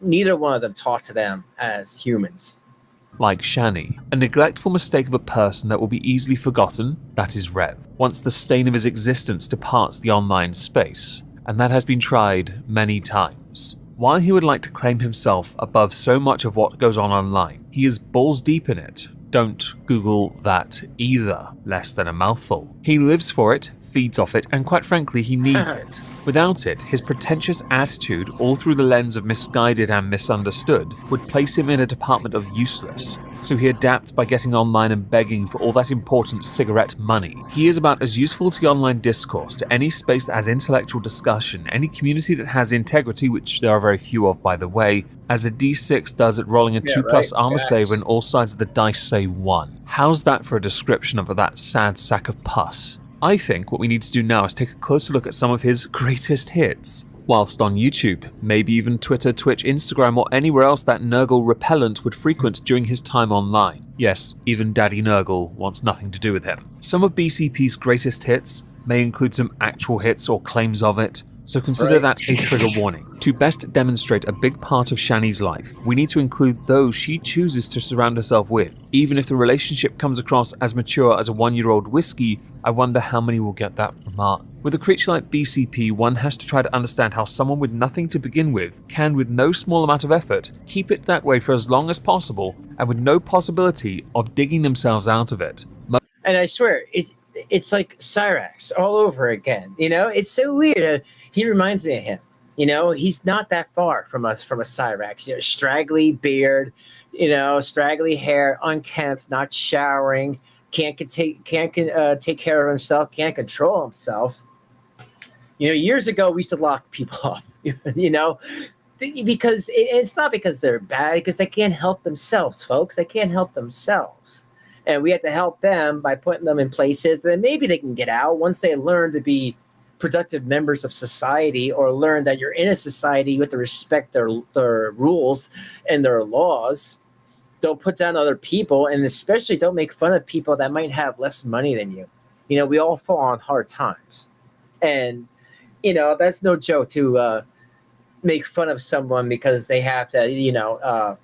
[SPEAKER 1] Neither one of them talked to them as humans.
[SPEAKER 2] Like Shanny, a neglectful mistake of a person that will be easily forgotten, that is Rev, once the stain of his existence departs the online space, and that has been tried many times. While he would like to claim himself above so much of what goes on online, he is balls deep in it, Don't Google that either. Less than a mouthful. He lives for it, feeds off it, and quite frankly, he needs it. Without it, his pretentious attitude, all through the lens of misguided and misunderstood, would place him in a department of useless. So he adapts by getting online and begging for all that important cigarette money. He is about as useful to the online discourse, to any space that has intellectual discussion, any community that has integrity, which there are very few of by the way, as a D6 does at rolling a 2+ armor save when all sides of the dice say 1. How's that for a description of that sad sack of pus? I think what we need to do now is take a closer look at some of his greatest hits. Whilst on YouTube, maybe even Twitter, Twitch, Instagram, or anywhere else that Nurgle repellent would frequent during his time online. Yes, even Daddy Nurgle wants nothing to do with him. Some of BCP's greatest hits may include some actual hits or claims of it, so consider that a trigger warning. To best demonstrate a big part of Shanny's life, we need to include those she chooses to surround herself with. Even if the relationship comes across as mature as a 1-year-old whiskey, I wonder how many will get that remark. With a creature like BCP, one has to try to understand how someone with nothing to begin with can, with no small amount of effort, keep it that way for as long as possible, and with no possibility of digging themselves out of it.
[SPEAKER 1] And I swear, it's like Cyrax all over again. You know, it's so weird. He reminds me of him. You know, he's not that far from us, from a Cyrax. You know, straggly beard, you know, straggly hair, unkempt, not showering, can't take care of himself, can't control himself. You know, years ago we used to lock people up. You know, because it's not because they're bad, because they can't help themselves, folks. They can't help themselves. And we have to help them by putting them in places that maybe they can get out once they learn to be productive members of society, or learn that you're in a society, you have to respect their rules and their laws. Don't put down other people, and especially don't make fun of people that might have less money than you. You know, we all fall on hard times. And, you know, that's no joke to make fun of someone because they have to, you know,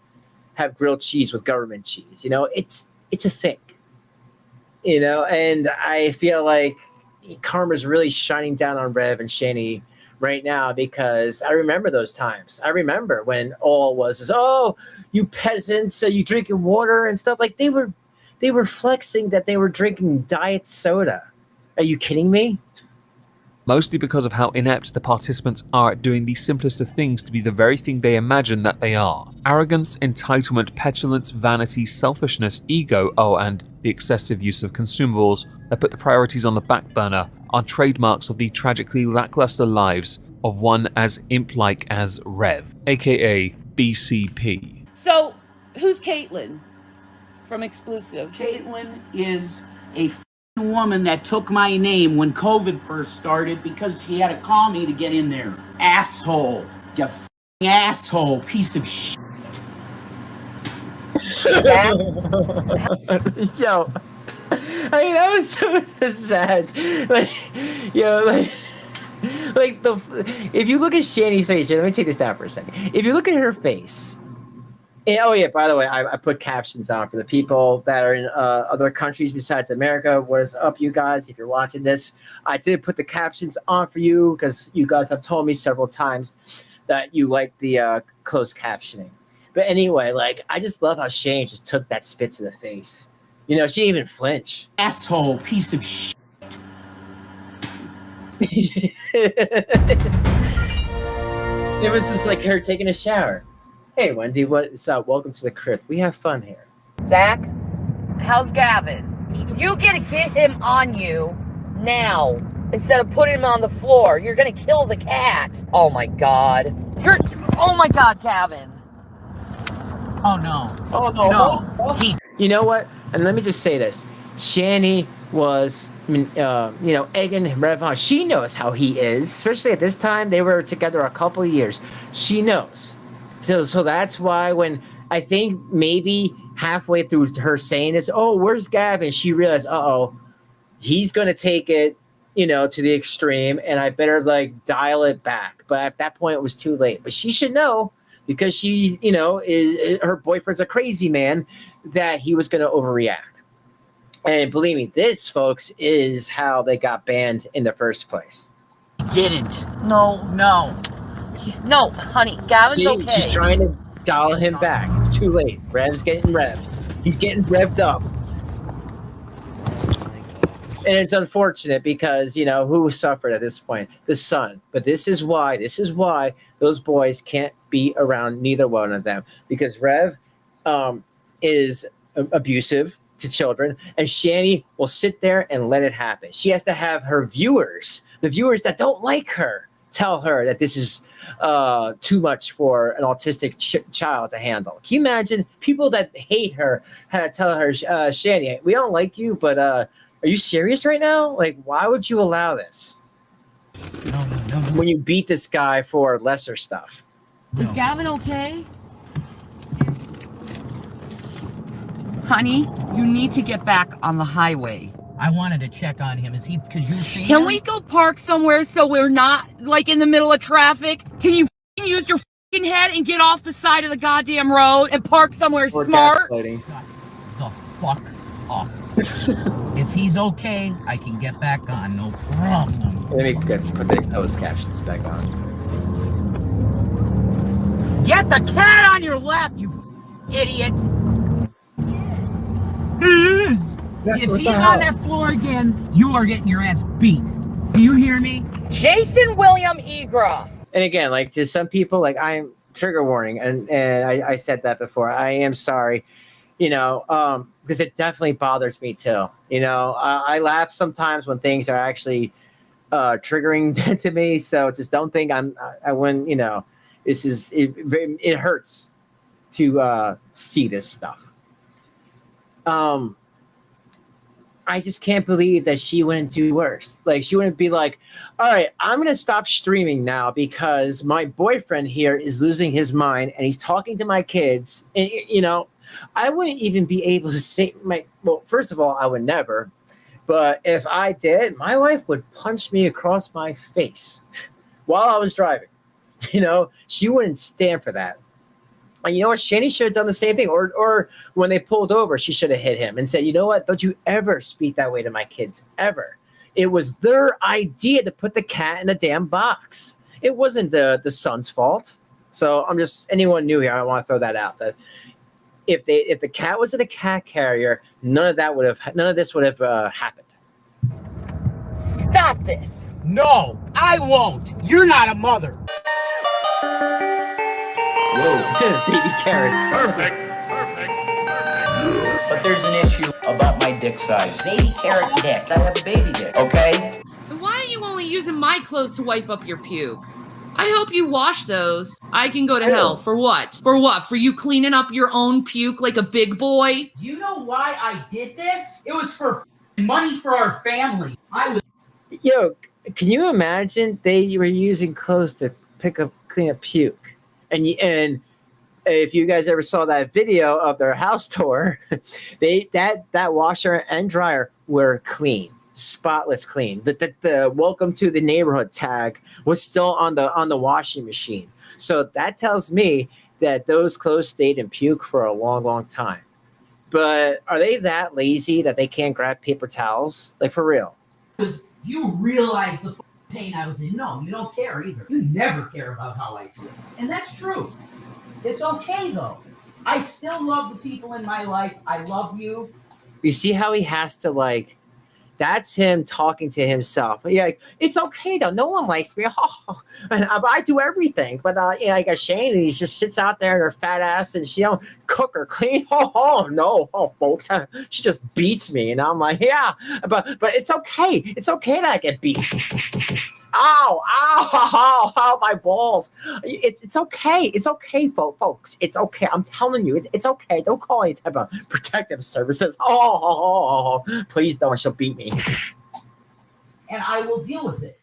[SPEAKER 1] have grilled cheese with government cheese. You know, it's a thing, you know, and I feel like karma's really shining down on Rev and Shanny right now, because I remember those times. I remember when all was, oh, you peasants, you drinking water and stuff. Like they were flexing that they were drinking diet soda. Are you kidding me?
[SPEAKER 2] Mostly because of how inept the participants are at doing the simplest of things to be the very thing they imagine that they are. Arrogance, entitlement, petulance, vanity, selfishness, ego, and the excessive use of consumables that put the priorities on the back burner are trademarks of the tragically lackluster lives of one as imp-like as Rev, aka BCP.
[SPEAKER 4] So, who's Caitlin from Exclusive?
[SPEAKER 7] Caitlin is a woman that took my name when COVID first started because she had to call me to get in there. Asshole. You asshole. Piece of shit.
[SPEAKER 1] Yo. I mean, that was so sad. Like, yo, like if you look at Shanny's face, here, let me take this down for a second. If you look at her face, and, oh yeah, by the way, I put captions on for the people that are in other countries besides America. What is up, you guys? If you're watching this, I did put the captions on for you because you guys have told me several times that you like the closed captioning. But anyway, like, I just love how Shane just took that spit to the face. You know, she didn't even flinch.
[SPEAKER 7] Asshole, piece of shit.
[SPEAKER 1] It was just like her taking a shower. Hey, Wendy, what's up? Welcome to the crypt. We have fun here.
[SPEAKER 4] Zach, how's Gavin? You gotta get him on you now instead of putting him on the floor. You're gonna kill the cat. Oh my God. Oh my God, Gavin.
[SPEAKER 7] Oh no.
[SPEAKER 1] Oh no.
[SPEAKER 7] No.
[SPEAKER 1] You know what? And let me just say this. Shanny was, you know, egging Rev on. She knows how he is, especially at this time. They were together a couple of years. She knows. So that's why when I think maybe halfway through her saying this, oh, where's Gavin? She realized, he's going to take it, you know, to the extreme, and I better like dial it back. But at that point, it was too late. But she should know, because she, you know, is her boyfriend's a crazy man, that he was going to overreact. And believe me, this, folks, is how they got banned in the first place.
[SPEAKER 7] Didn't.
[SPEAKER 4] No, honey, Gavin's
[SPEAKER 1] See,
[SPEAKER 4] okay.
[SPEAKER 1] she's trying to dial him back. It's too late. Rev's getting revved. He's getting revved up. And it's unfortunate because, you know, who suffered at this point? The son. But this is why those boys can't be around neither one of them. Because Rev is abusive to children, and Shanny will sit there and let it happen. She has to have her viewers, the viewers that don't like her, tell her that this is too much for an autistic child to handle. Can you imagine people that hate her had to tell her, Shanny, we don't like you, but are you serious right now? Like, why would you allow this?
[SPEAKER 7] No.
[SPEAKER 1] When you beat this guy for lesser stuff.
[SPEAKER 4] Is Gavin okay? Honey, you need to get back on the highway.
[SPEAKER 7] I wanted to check on him. Is he, because you see
[SPEAKER 4] Can
[SPEAKER 7] him?
[SPEAKER 4] we go park somewhere so we're not, like, in the middle of traffic? Can you use your head and get off the side of the goddamn road and park somewhere
[SPEAKER 1] Or
[SPEAKER 4] smart?
[SPEAKER 1] gaslighting.
[SPEAKER 7] The fuck up. If he's okay, I can get back on, no problem.
[SPEAKER 1] Let me put the closed captions back on.
[SPEAKER 7] Get the cat on your lap, you idiot! If he's on that floor again, you are getting your ass beat. Do you hear me?
[SPEAKER 4] Jason William Egroff.
[SPEAKER 1] And again, like to some people, like I'm trigger warning, and I said that before. I am sorry, you know, because it definitely bothers me too. You know, I laugh sometimes when things are actually triggering to me. So just don't think I wouldn't. You know, this is it hurts to see this stuff. I just can't believe that she wouldn't do worse. Like, she wouldn't be like, all right, I'm going to stop streaming now because my boyfriend here is losing his mind and he's talking to my kids. And, you know, I wouldn't even be able to say well, first of all, I would never. But if I did, my wife would punch me across my face while I was driving. You know, she wouldn't stand for that. And you know what? Shanny should have done the same thing. Or when they pulled over, she should have hit him and said, you know what? Don't you ever speak that way to my kids, ever. It was their idea to put the cat in a damn box. It wasn't the son's fault. So I'm just, anyone new here, I want to throw that out. That if the cat was in a cat carrier, none of this would have happened.
[SPEAKER 4] Stop this.
[SPEAKER 7] No, I won't. You're not a mother.
[SPEAKER 1] Whoa, baby carrots.
[SPEAKER 9] Perfect. But there's an issue about my dick size. Baby carrot dick. I have a baby dick, okay?
[SPEAKER 3] And why are you only using my clothes to wipe up your puke? I hope you wash those. I can go to hell. For what? For what? For you cleaning up your own puke like a big boy?
[SPEAKER 7] Do you know why I did this? It was for money for our family.
[SPEAKER 1] Yo, can you imagine they were using clothes to clean up puke? And if you guys ever saw that video of their house tour, that washer and dryer were clean, spotless clean. The welcome to the neighborhood tag was still on the washing machine. So that tells me that those clothes stayed in puke for a long, long time. But are they that lazy that they can't grab paper towels? Like, for real?
[SPEAKER 7] Because you realize the pain I was in. No, you don't care either. You never care about how I feel. And that's true. It's okay, though. I still love the people in my life. I love you.
[SPEAKER 1] You see how he has to, like, that's him talking to himself. Yeah, like, it's okay, though. No one likes me. Oh, I do everything. But, yeah, like a Shane, he just sits out there in her fat ass and she don't cook or clean. Oh, no. Oh, folks, she just beats me. And I'm like, yeah, but it's okay. It's okay that I get beat. Ow, my balls. It's okay. It's okay, folks. It's okay. I'm telling you, it's okay. Don't call any type of protective services. Please don't. She'll beat me.
[SPEAKER 7] And I will deal with it.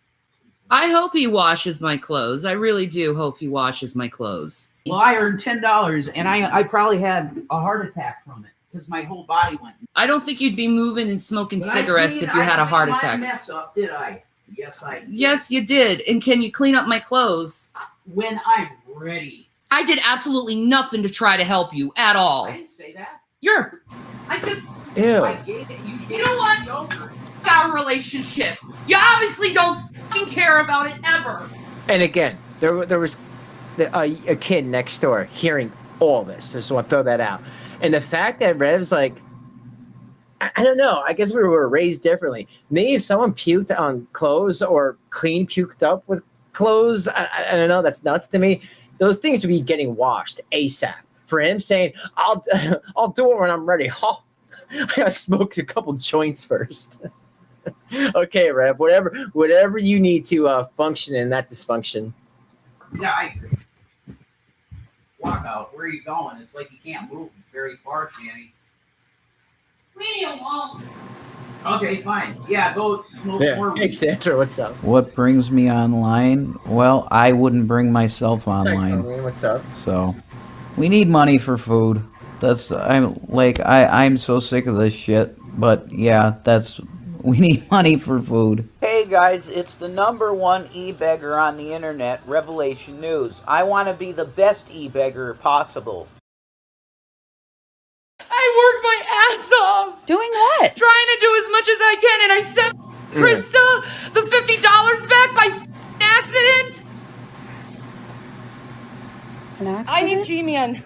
[SPEAKER 3] I hope he washes my clothes. I really do hope he washes my clothes.
[SPEAKER 7] Well, I earned $10, and I probably had a heart attack from it because my whole body went.
[SPEAKER 3] I don't think you'd be moving and smoking
[SPEAKER 7] But
[SPEAKER 3] cigarettes if you had a heart
[SPEAKER 7] I
[SPEAKER 3] attack.
[SPEAKER 7] didn't mess up, did I? Yes, I did.
[SPEAKER 3] Yes, you did. And can you clean up my clothes?
[SPEAKER 7] When I'm ready.
[SPEAKER 3] I did absolutely nothing to try to help you at all.
[SPEAKER 7] I didn't say that.
[SPEAKER 3] I just,
[SPEAKER 1] Ew.
[SPEAKER 7] I gave it.
[SPEAKER 3] you know what? F our relationship. You obviously don't fucking care about it ever.
[SPEAKER 1] And again, there was a kid next door hearing all this. Just want to throw that out. And the fact that Rev's like, I don't know. I guess we were raised differently. Maybe if someone puked on clothes or clean puked up with clothes, I don't know. That's nuts to me. Those things would be getting washed ASAP. For him saying, I'll do it when I'm ready. Oh, I gotta smoke a couple joints first. Okay, Rev, whatever you need to function in that dysfunction.
[SPEAKER 7] Yeah, I agree. Walk out. Where are you going? It's like you can't move very far, Shanny.
[SPEAKER 5] Leave me alone.
[SPEAKER 7] Okay, fine. Yeah, go smoke more
[SPEAKER 1] Hey,
[SPEAKER 7] weed.
[SPEAKER 1] Sandra, what's up?
[SPEAKER 10] What brings me online? Well, I wouldn't bring myself
[SPEAKER 1] Hi,
[SPEAKER 10] online.
[SPEAKER 1] Colleen, what's up?
[SPEAKER 10] So, we need money for food. I'm so sick of this shit. But yeah, we need money for food.
[SPEAKER 11] Hey guys, it's the #1 e-beggar on the internet, Revelation News. I want to be the best e-beggar possible.
[SPEAKER 3] I worked my ass off.
[SPEAKER 4] Doing what?
[SPEAKER 3] Trying to do as much as I can, and I sent Krista the $50 back by accident.
[SPEAKER 4] An accident?
[SPEAKER 3] I need G-Man.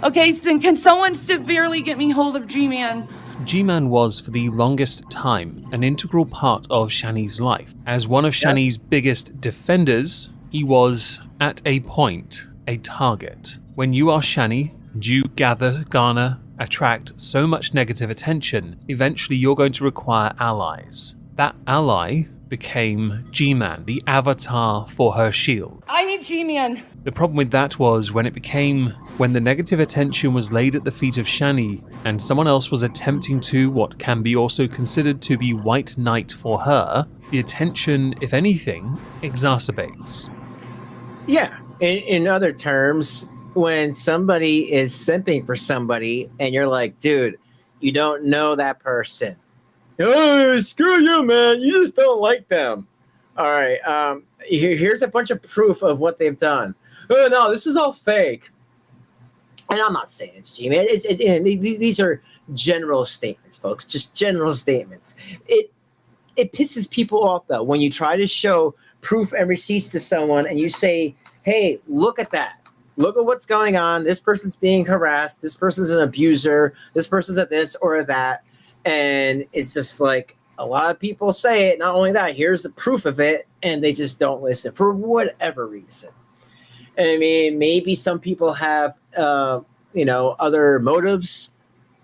[SPEAKER 3] Okay, so can someone severely get me hold of G-Man?
[SPEAKER 2] G-Man was, for the longest time, an integral part of Shanny's life. As one of Shanny's biggest defenders, he was, at a point, a target. When you are Shanny, and you garner, attract so much negative attention, eventually you're going to require allies. That ally became G-Man, the avatar for her shield.
[SPEAKER 3] I need G-Man.
[SPEAKER 2] The problem with that was when the negative attention was laid at the feet of Shanny and someone else was attempting to what can be also considered to be white knight for her, the attention, if anything, exacerbates.
[SPEAKER 1] Yeah. In other terms, when somebody is simping for somebody and you're like, dude, you don't know that person. Oh, screw you, man. You just don't like them. All right. Here's a bunch of proof of what they've done. Oh, no, this is all fake. And I'm not saying it's G-Man. These are general statements, folks. Just general statements. It pisses people off, though, when you try to show proof and receipts to someone and you say, hey, look at that. Look at what's going on. This person's being harassed. This person's an abuser. This person's at this or that. And it's just like a lot of people say it. Not only that, here's the proof of it. And they just don't listen for whatever reason. I mean, maybe some people have, other motives.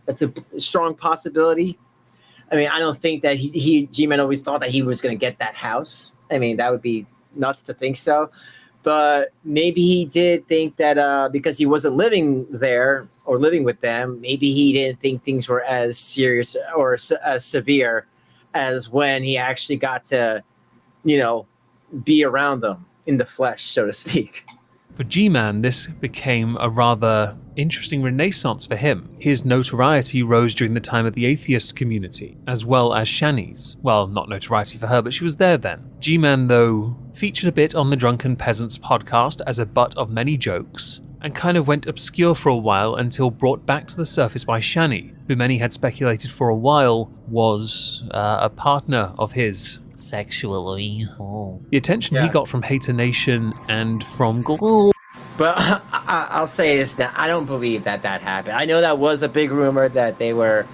[SPEAKER 1] That's a strong possibility. I mean, I don't think that G-Man always thought that he was going to get that house. I mean, that would be nuts to think so. But maybe he did think that because he wasn't living there or living with them, maybe he didn't think things were as serious or as severe as when he actually got to, be around them in the flesh, so to speak.
[SPEAKER 2] For G-Man, this became a rather interesting renaissance for him. His notoriety rose during the time of the atheist community, as well as Shanny's. Well, not notoriety for her, but she was there then. G-Man, though, featured a bit on the Drunken Peasants podcast as a butt of many jokes, and kind of went obscure for a while until brought back to the surface by Shanny, who many had speculated for a while was a partner of his. Sexually. Oh. The attention he got from Hater Nation and from Google.
[SPEAKER 1] But I'll say this now. I don't believe that happened. I know that was a big rumor that they were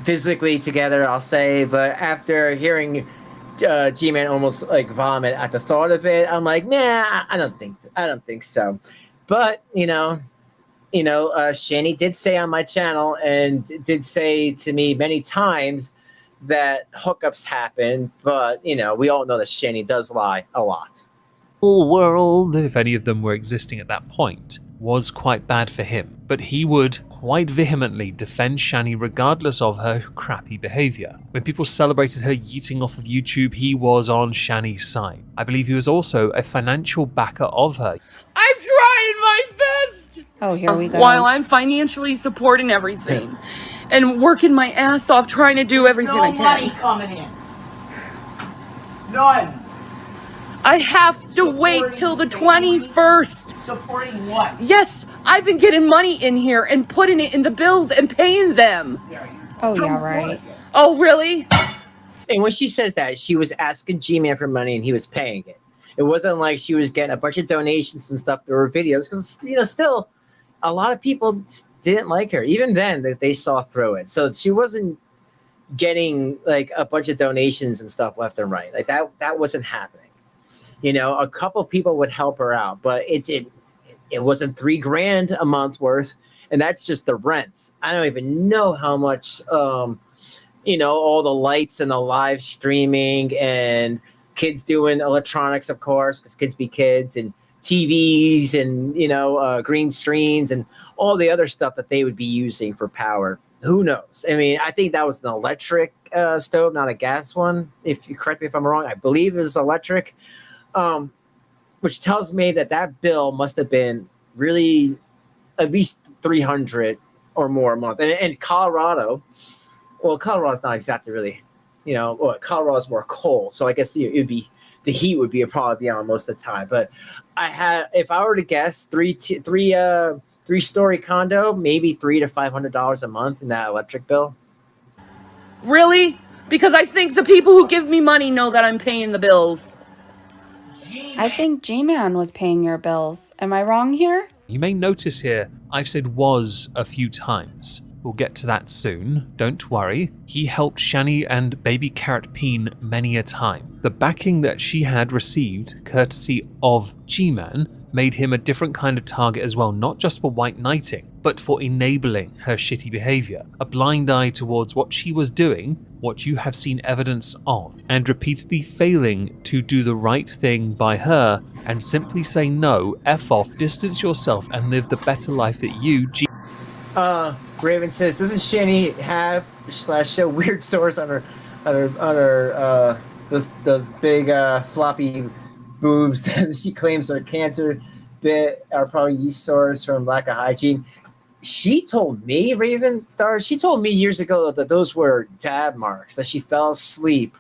[SPEAKER 1] physically together, I'll say. But after hearing G-Man almost like vomit at the thought of it, I'm like, nah, I don't think so. But, Shanny did say on my channel and did say to me many times that hookups happen, but we all know that Shanny does lie a lot.
[SPEAKER 2] Whole world, if any of them were existing at that point, was quite bad for him, but he would quite vehemently defend Shanny regardless of her crappy behavior. When people celebrated her yeeting off of YouTube, he was on Shanny's side. I believe he was also a financial backer of her.
[SPEAKER 3] I'm trying my best.
[SPEAKER 4] Oh, here we go.
[SPEAKER 3] While I'm financially supporting everything. And working my ass off trying to do everything I
[SPEAKER 7] No
[SPEAKER 3] can.
[SPEAKER 7] money coming in. None.
[SPEAKER 3] I have to wait till the 21st.
[SPEAKER 7] Supporting what?
[SPEAKER 3] Yes, I've been getting money in here and putting it in the bills and paying them.
[SPEAKER 4] Oh, yeah, right.
[SPEAKER 3] Oh, really?
[SPEAKER 1] And when she says that, she was asking G-Man for money and he was paying it. It wasn't like she was getting a bunch of donations and stuff through her videos because, still, a lot of people didn't like her. Even then, that they saw through it. So she wasn't getting like a bunch of donations and stuff left and right. Like that wasn't happening. You know, a couple people would help her out, but it wasn't $3,000 a month worth, and that's just the rent. I don't even know how much. You know, all the lights and the live streaming and kids doing electronics, of course, because kids be kids, and TVs and, you know, green screens and all the other stuff that they would be using for power. Who knows? I mean, I think that was an electric stove, not a gas one. If you correct me if I'm wrong, I believe it was electric, which tells me that bill must have been really at least $300 or more a month. And Colorado, well, Colorado's not exactly really, you know, well, Colorado's more cold, so I guess it would be the heat would be probably on most of the time. But if I were to guess, three-story condo, maybe $300 to $500 a month in that electric bill.
[SPEAKER 4] Really? Because I think the people who give me money know that I'm paying the bills.
[SPEAKER 12] I think G-Man was paying your bills. Am I wrong here?
[SPEAKER 2] You may notice here I've said was a few times. We'll get to that soon, don't worry. He helped Shanny and baby Carrot Peen many a time. The backing that she had received, courtesy of G-Man, made him a different kind of target as well, not just for white knighting, but for enabling her shitty behavior, a blind eye towards what she was doing, what you have seen evidence on, and repeatedly failing to do the right thing by her and simply say no, F off, distance yourself and live the better life that you,
[SPEAKER 1] Raven says, doesn't Shanny have /show weird sores on her those big floppy boobs that she claims are cancer bit are probably yeast sores from lack of hygiene? She told me, Raven Star, she told me years ago that those were dab marks, that she fell asleep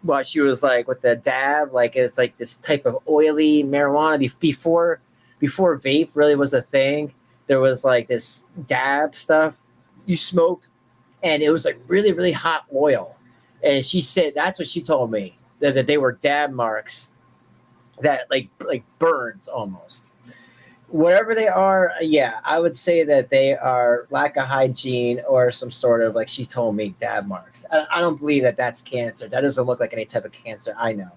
[SPEAKER 1] while she was like with the dab, like it's like this type of oily marijuana before vape really was a thing. There was like this dab stuff you smoked, and it was like really, really hot oil. And she said that's what she told me, that they were dab marks that like burns almost. Whatever they are, yeah, I would say that they are lack of hygiene or some sort of, like she told me, dab marks. I don't believe that that's cancer. That doesn't look like any type of cancer I know.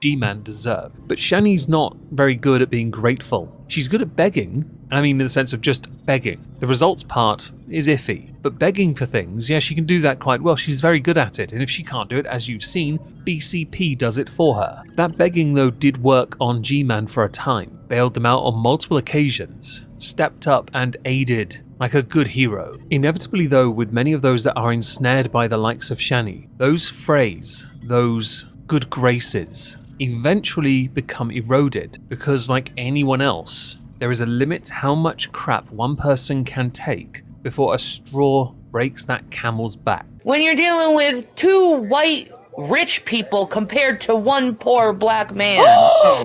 [SPEAKER 2] G-Man deserve. But Shanny's not very good at being grateful. She's good at begging, and I mean in the sense of just begging. The results part is iffy, but begging for things, yeah, she can do that quite well. She's very good at it, and if she can't do it, as you've seen, BCP does it for her. That begging, though, did work on G-Man for a time, bailed them out on multiple occasions, stepped up and aided like a good hero. Inevitably, though, with many of those that are ensnared by the likes of Shanny, those frays, those good graces, eventually become eroded because, like anyone else, there is a limit how much crap one person can take before a straw breaks that camel's back.
[SPEAKER 4] When you're dealing with two white rich people compared to one poor black man.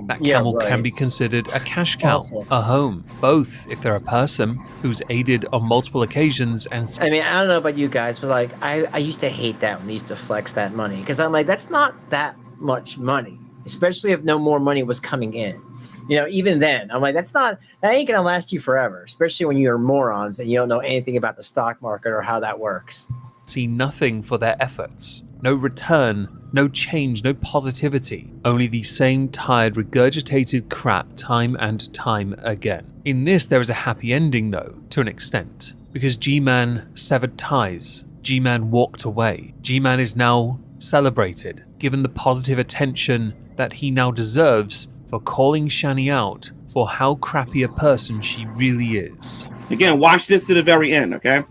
[SPEAKER 2] That camel can be considered a cash cow, a home, both if they're a person who's aided on multiple occasions. And
[SPEAKER 1] I mean, I don't know about you guys, but like I used to hate that when they used to flex that money, because I'm like, that's not that much money, especially if no more money was coming in. You know, even then, I'm like, that ain't gonna last you forever, especially when you're morons and you don't know anything about the stock market or how that works.
[SPEAKER 2] See nothing for their efforts. No return, no change, no positivity. Only the same tired, regurgitated crap time and time again. In this, there is a happy ending, though, to an extent, because G-Man severed ties. G-Man walked away. G-Man is now celebrated, given the positive attention that he now deserves for calling Shanny out for how crappy a person she really is.
[SPEAKER 13] Again, watch this to the very end, okay?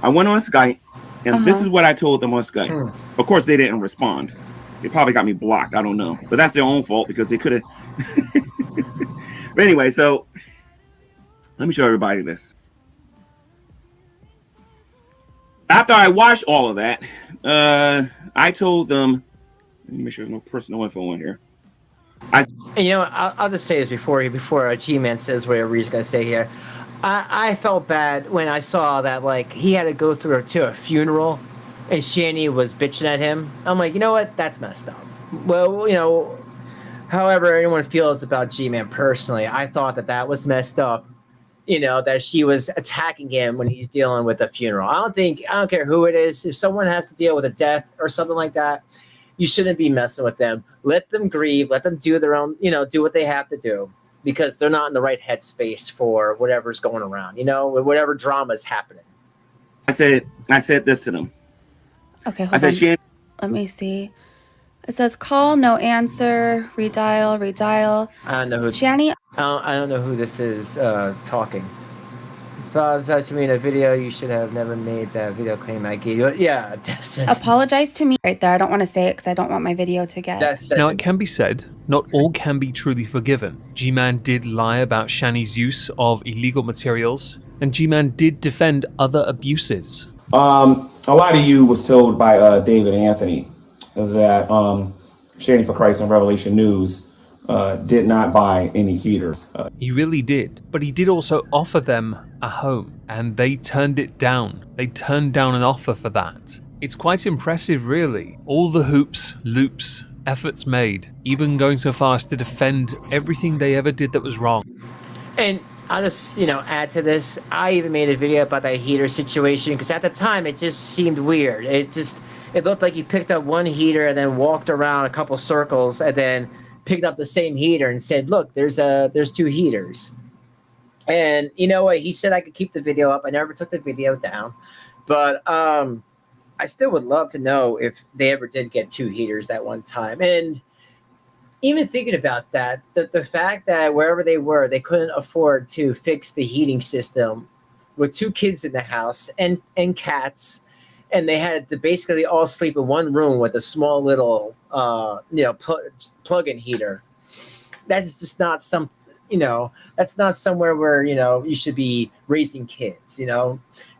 [SPEAKER 13] I went on Skype, and this is what I told them on Skype. Of course, they didn't respond. They probably got me blocked. I don't know. But that's their own fault because they could have. But anyway, so let me show everybody this. After I watched all of that, I told them, let me make sure there's no personal info on here.
[SPEAKER 1] And you know, I'll just say this before G-Man says whatever he's going to say here. I felt bad when I saw that, like, he had to go through to a funeral and Shanny was bitching at him. I'm like, you know what? That's messed up. Well, you know, however anyone feels about G-Man personally, I thought that was messed up you know, that she was attacking him when he's dealing with a funeral. I don't care who it is. If someone has to deal with a death or something like that, you shouldn't be messing with them. Let them grieve. Let them do their own, you know, do what they have to do, because they're not in the right headspace for whatever's going around, you know, whatever drama is happening.
[SPEAKER 13] I said this to them.
[SPEAKER 12] Okay, hold on. Let me see. It says call, no answer, redial.
[SPEAKER 1] I don't know who
[SPEAKER 12] Shanny.
[SPEAKER 1] I don't know who this is talking. Apologize to me in a video. You should have never made that video claim I gave you. Yeah.
[SPEAKER 12] Apologize to me right there. I don't want to say it because I don't want my video to get.
[SPEAKER 2] Now, it can be said, not all can be truly forgiven. G-Man did lie about Shanny's use of illegal materials, and G-Man did defend other abuses.
[SPEAKER 14] A lot of you was told by David Anthony that Shanny for Christ and Revelation News did not buy any heater.
[SPEAKER 2] He really did, but he did also offer them a home, and they turned it down. They turned down an offer for that. It's quite impressive, really. All the hoops, loops, efforts made, even going so far as to defend everything they ever did that was wrong.
[SPEAKER 1] And I'll just, you know, add to this. I even made a video about that heater situation because at the time it just seemed weird. It looked like he picked up one heater and then walked around a couple circles and then picked up the same heater and said, look, there's two heaters. And you know what? He said I could keep the video up. I never took the video down. But I still would love to know if they ever did get two heaters that one time. And even thinking about that, the fact that wherever they were, they couldn't afford to fix the heating system with two kids in the house and cats. And they had to basically all sleep in one room with a small little, plug-in heater. That's just not that's not somewhere where, you should be raising kids,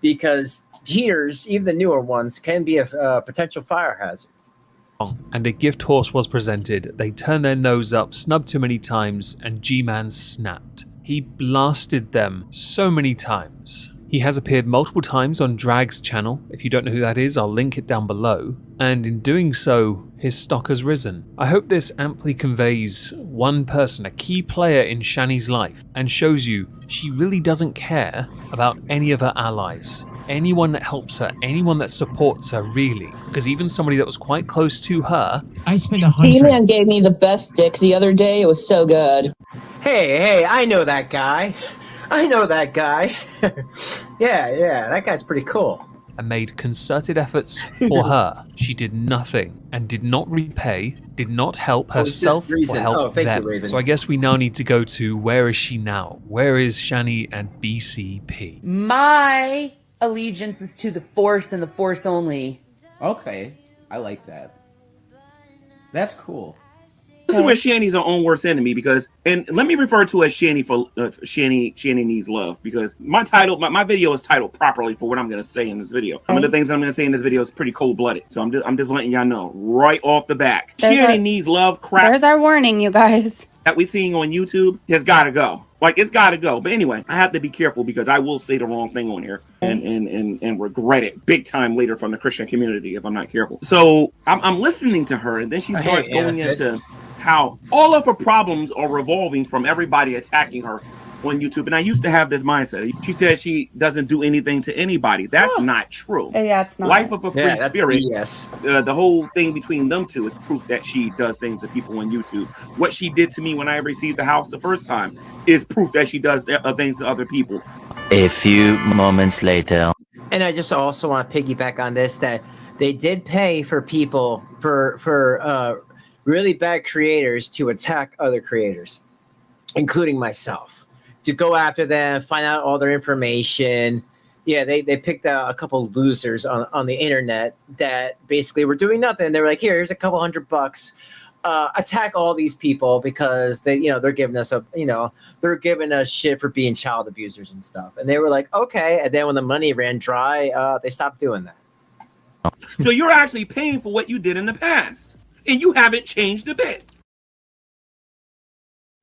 [SPEAKER 1] because heaters, even the newer ones, can be a potential fire hazard.
[SPEAKER 2] And a gift horse was presented. They turned their nose up, snubbed too many times, and G-Man snapped. He blasted them so many times. He has appeared multiple times on Drag's channel. If you don't know who that is, I'll link it down below. And in doing so, his stock has risen. I hope this amply conveys one person, a key player in Shanny's life, and shows you she really doesn't care about any of her allies. Anyone that helps her, anyone that supports her, really. Because even somebody that was quite close to her...
[SPEAKER 6] I spent 100... He-Man gave me the best dick the other day. It was so good.
[SPEAKER 1] Hey, I know that guy. Yeah, that guy's pretty cool.
[SPEAKER 2] And made concerted efforts for her. She did nothing and did not repay, did not help herself or help them.
[SPEAKER 1] You,
[SPEAKER 2] so I guess we now need to go to where is she now? Where is Shanny and BCP?
[SPEAKER 3] My allegiance is to the Force and the Force only.
[SPEAKER 7] Okay, I like that. That's cool.
[SPEAKER 13] This is where Shanny's her own worst enemy because, and let me refer to it as Shanny for Shanny Needs Love, because my title, my video is titled properly for what I'm going to say in this video. Some of the things I'm going to say in this video is pretty cold-blooded, so I'm just letting y'all know right off the back. Shanny Needs Love crap.
[SPEAKER 12] There's our warning, you guys.
[SPEAKER 13] That we're seeing on YouTube has got to go. Like, it's got to go. But anyway, I have to be careful because I will say the wrong thing on here and regret it big time later from the Christian community if I'm not careful. So I'm listening to her, and then she starts going into how all of her problems are revolving from everybody attacking her on YouTube. And I used to have this mindset. She said she doesn't do anything to anybody. That's not true.
[SPEAKER 12] Yeah, it's not.
[SPEAKER 13] Life of a Free Spirit.
[SPEAKER 1] Yes.
[SPEAKER 13] The whole thing between them two is proof that she does things to people on YouTube. What she did to me when I received the house the first time is proof that she does things to other people.
[SPEAKER 15] A few moments later.
[SPEAKER 1] And I just also want to piggyback on this, that they did pay for people, for really bad creators to attack other creators, including myself, to go after them, find out all their information. Yeah, they picked out a couple losers on the internet that basically were doing nothing. They were like, here's a couple $100. Attack all these people because they're giving us they're giving us shit for being child abusers and stuff. And they were like, okay. And then when the money ran dry, they stopped doing that.
[SPEAKER 13] So you're actually paying for what you did in the past, and you haven't changed a bit.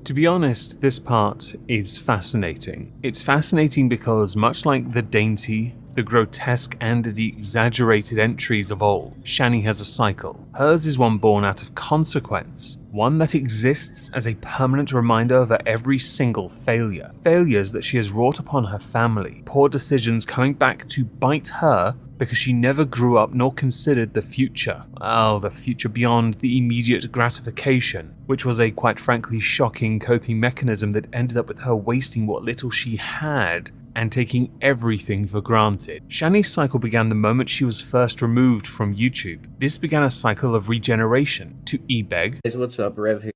[SPEAKER 2] To be honest, this part is fascinating. It's fascinating because, much like the dainty, the grotesque, and the exaggerated entries of all, Shanny has a cycle. Hers is one born out of consequence, one that exists as a permanent reminder of her every single failure. Failures that she has wrought upon her family, poor decisions coming back to bite her because she never grew up nor considered the future. Well, the future beyond the immediate gratification, which was a quite frankly shocking coping mechanism that ended up with her wasting what little she had and taking everything for granted. Shanny's cycle began the moment she was first removed from YouTube. This began a cycle of regeneration to e-beg.
[SPEAKER 11] Guys, what's up? Rev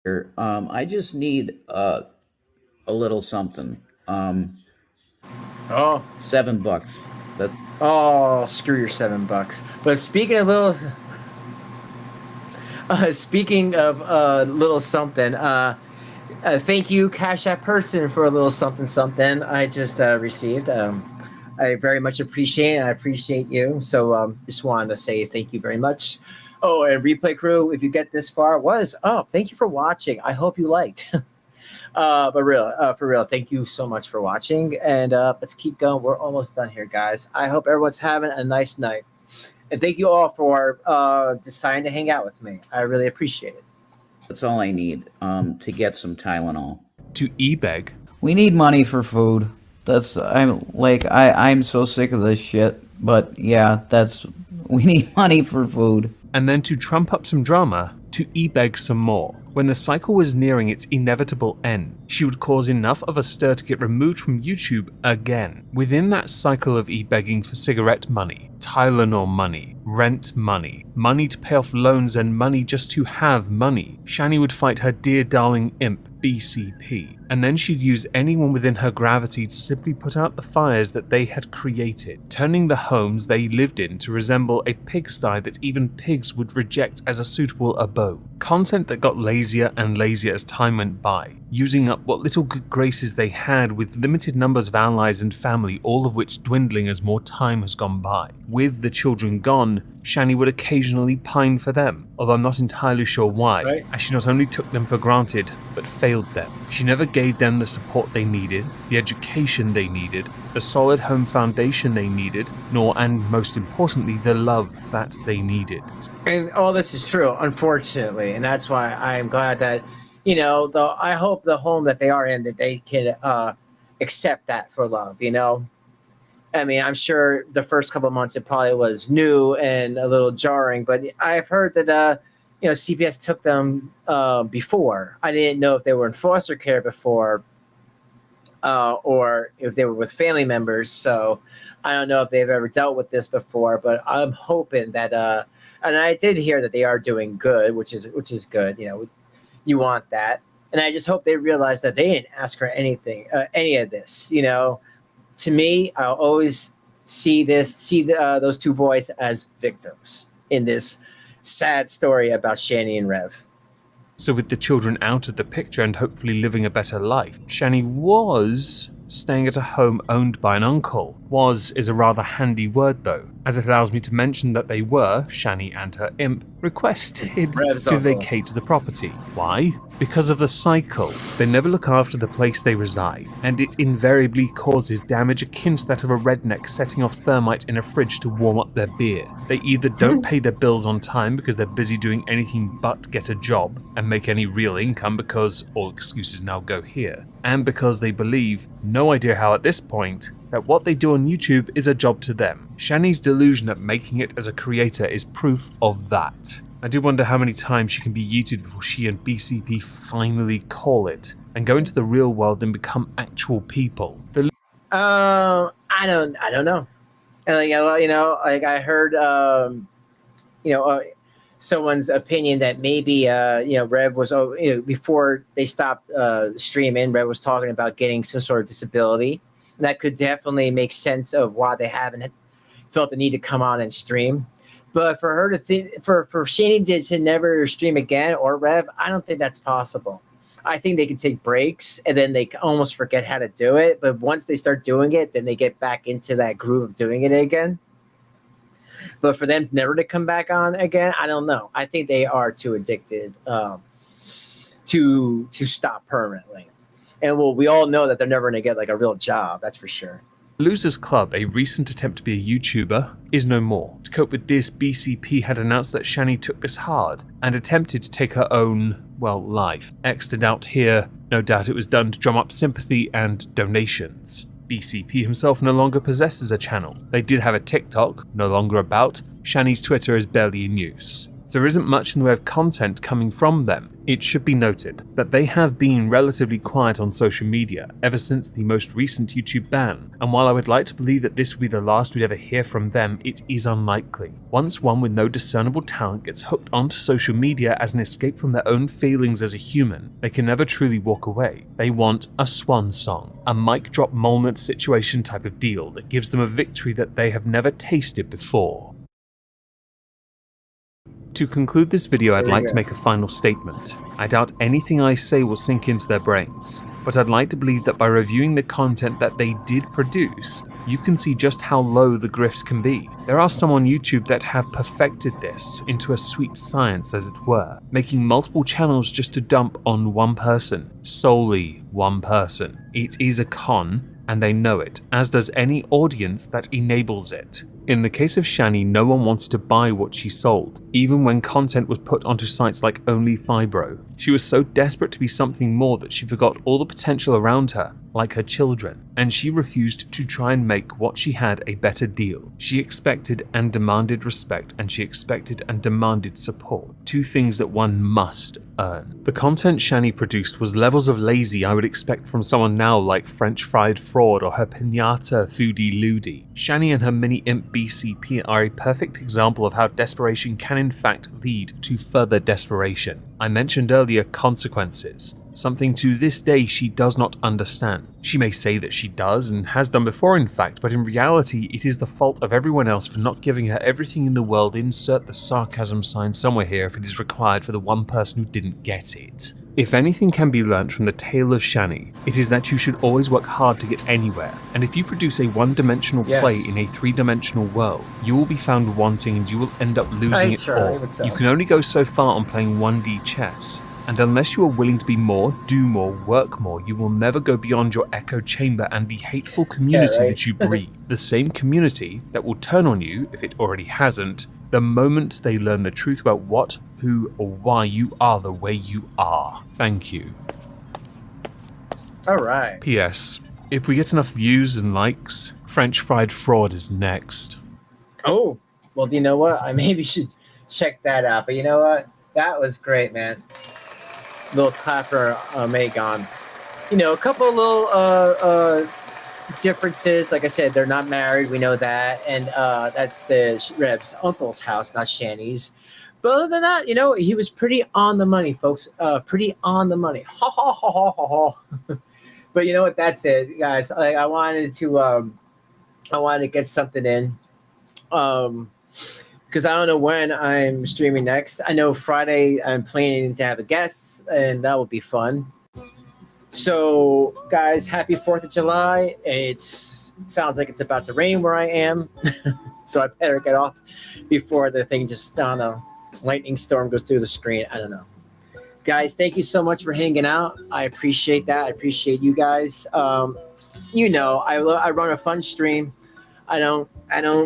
[SPEAKER 11] here. I just need a little something. $7.
[SPEAKER 1] Oh, screw your $7. But speaking of little something, thank you, Cash App person, for a little something I just received. I very much appreciate it, and I appreciate you. So just wanted to say thank you very much. Oh, and Replay Crew, if you get this far, what is up? Thank you for watching. I hope you liked. But for real, thank you so much for watching, and let's keep going. We're almost done here, guys. I hope everyone's having a nice night, and thank you all for deciding to hang out with me. I really appreciate it.
[SPEAKER 11] That's all I need to get some Tylenol.
[SPEAKER 2] To e-beg.
[SPEAKER 10] We need money for food. I'm so sick of this shit. But yeah, we need money for food.
[SPEAKER 2] And then to trump up some drama, to e-beg some more. When the cycle was nearing its inevitable end, she would cause enough of a stir to get removed from YouTube again. Within that cycle of e-begging for cigarette money, Tylenol money, rent money, money to pay off loans, and money just to have money, Shanny would fight her dear darling imp, BCP. And then she'd use anyone within her gravity to simply put out the fires that they had created, turning the homes they lived in to resemble a pigsty that even pigs would reject as a suitable abode. Content that got lazier and lazier as time went by, using up what little good graces they had with limited numbers of allies and family, all of which dwindling as more time has gone by. With the children gone, Shanny would occasionally pine for them, although I'm not entirely sure why, as she not only took them for granted, but failed them. She never gave them the support they needed, the education they needed, the solid home foundation they needed, nor, and most importantly, the love that they needed.
[SPEAKER 1] And all this is true, unfortunately, and that's why I'm glad that, I hope the home that they are in, that they can accept that for love, I mean, I'm sure the first couple of months it probably was new and a little jarring, but I've heard that, CPS took them before. I didn't know if they were in foster care before or if they were with family members. So I don't know if they've ever dealt with this before, but I'm hoping that, and I did hear that they are doing good, which is good. You want that. And I just hope they realize that they didn't ask for anything, any of this, To me, I'll always see those two boys as victims in this sad story about Shanny and Rev.
[SPEAKER 2] So with the children out of the picture and hopefully living a better life, Shanny was staying at a home owned by an uncle. Was is a rather handy word though, as it allows me to mention that they were, Shanny and her imp, requested to vacate the property. Why? Because of the cycle. They never look after the place they reside, and it invariably causes damage akin to that of a redneck setting off thermite in a fridge to warm up their beer. They either don't pay their bills on time because they're busy doing anything but get a job and make any real income because all excuses now go here, and because they believe, no idea how at this point, that what they do on YouTube is a job to them. Shanny's delusion at making it as a creator is proof of that. I do wonder how many times she can be yeeted before she and BCP finally call it and go into the real world and become actual people.
[SPEAKER 1] I don't know. And I heard, someone's opinion that maybe, Rev was, before they stopped streaming, Rev was talking about getting some sort of disability. And that could definitely make sense of why they haven't felt the need to come on and stream. But for her to think, for Shanny to never stream again, or Rev, I don't think that's possible. I think they can take breaks and then they almost forget how to do it. But once they start doing it, then they get back into that groove of doing it again. But for them never to come back on again, I don't know. I think they are too addicted to to stop permanently. And well, we all know that they're never going to get like a real job. That's for sure.
[SPEAKER 2] Losers Club, a recent attempt to be a YouTuber, is no more. To cope with this, BCP had announced that Shanny took this hard and attempted to take her own, well, life. X'd out here, no doubt it was done to drum up sympathy and donations. BCP himself no longer possesses a channel. They did have a TikTok, no longer about. Shanny's Twitter is barely in use. There isn't much in the way of content coming from them. It should be noted that they have been relatively quiet on social media ever since the most recent YouTube ban, and while I would like to believe that this will be the last we'd ever hear from them, it is unlikely. Once one with no discernible talent gets hooked onto social media as an escape from their own failings as a human, they can never truly walk away. They want a swan song, a mic drop moment situation type of deal that gives them a victory that they have never tasted before. To conclude this video, I'd like to make a final statement. I doubt anything I say will sink into their brains, but I'd like to believe that by reviewing the content that they did produce, you can see just how low the grifts can be. There are some on YouTube that have perfected this into a sweet science, as it were, making multiple channels just to dump on one person, solely one person. It is a con, and they know it, as does any audience that enables it. In the case of Shanny, no one wanted to buy what she sold, even when content was put onto sites like OnlyFibro. She was so desperate to be something more that she forgot all the potential around her, like her children, and she refused to try and make what she had a better deal. She expected and demanded respect, and she expected and demanded support, two things that one must earn. The content Shanny produced was levels of lazy I would expect from someone now like French Fried Fraud or her Pinata Foodie Ludi. Shanny and her mini imp BCP are a perfect example of how desperation can in fact lead to further desperation. I mentioned earlier consequences, something to this day she does not understand. She may say that she does and has done before in fact, but in reality it is the fault of everyone else for not giving her everything in the world. Insert the sarcasm sign somewhere here if it is required for the one person who didn't get it. If anything can be learnt from the tale of Shanny, it is that you should always work hard to get anywhere, and if you produce a one-dimensional play in a three-dimensional world, you will be found wanting and you will end up losing it all. You can only go so far on playing 1D chess, and unless you are willing to be more, do more, work more, you will never go beyond your echo chamber and the hateful community that you breed. The same community that will turn on you, if it already hasn't, the moment they learn the truth about what, who, or why you are the way you are. Thank you.
[SPEAKER 1] Alright.
[SPEAKER 2] P.S. If we get enough views and likes, French Fried Fraud is next.
[SPEAKER 1] Oh, well, you know what? I maybe should check that out. But you know what? That was great, man. Little clapper, Megan. You know, a couple of little differences. Like I said, they're not married. We know that. And that's the Rev's uncle's house, not Shanny's. But other than that, you know, he was pretty on the money, folks. Pretty on the money. Ha, ha, ha, ha, ha, ha. But you know what? That's it, guys. I wanted to get something in. Because I don't know when I'm streaming next. I know Friday I'm planning to have a guest, and that will be fun. So, guys, happy 4th of July. It sounds like it's about to rain where I am, so I better get off before the thing just, I don't know, lightning storm goes through the screen. I don't know. Guys, thank you so much for hanging out. I appreciate that. I appreciate you guys. You know, I run a fun stream. I don't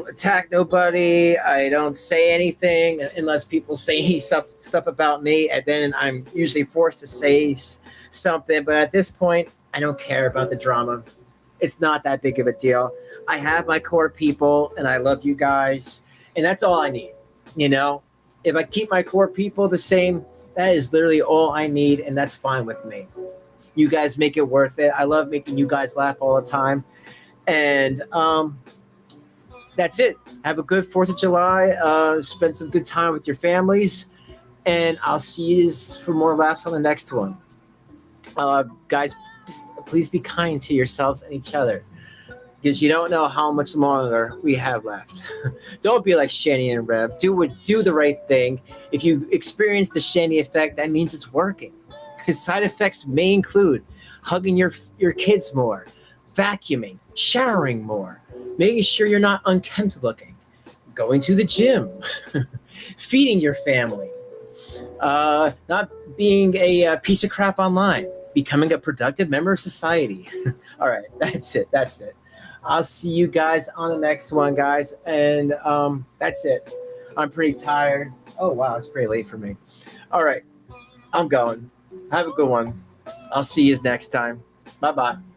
[SPEAKER 1] attack nobody. I don't say anything unless people say stuff about me, and then I'm usually forced to say something. But at this point, I don't care about the drama. It's not that big of a deal. I have my core people, and I love you guys, and that's all I need. You know, if I keep my core people the same, that is literally all I need, and that's fine with me. You guys make it worth it. I love making you guys laugh all the time, and that's it. Have a good 4th of July. Spend some good time with your families. And I'll see you for more laughs on the next one. Guys, please be kind to yourselves and each other, because you don't know how much longer we have left. Don't be like Shanny and Rev. Do the right thing. If you experience the Shanny effect, that means it's working. Side effects may include hugging your kids more, vacuuming, showering more, making sure you're not unkempt looking, going to the gym, feeding your family, not being a piece of crap online, becoming a productive member of society. All right, that's it. That's it. I'll see you guys on the next one, guys. And that's it. I'm pretty tired. Oh, wow, it's pretty late for me. All right, I'm going. Have a good one. I'll see you next time. Bye-bye.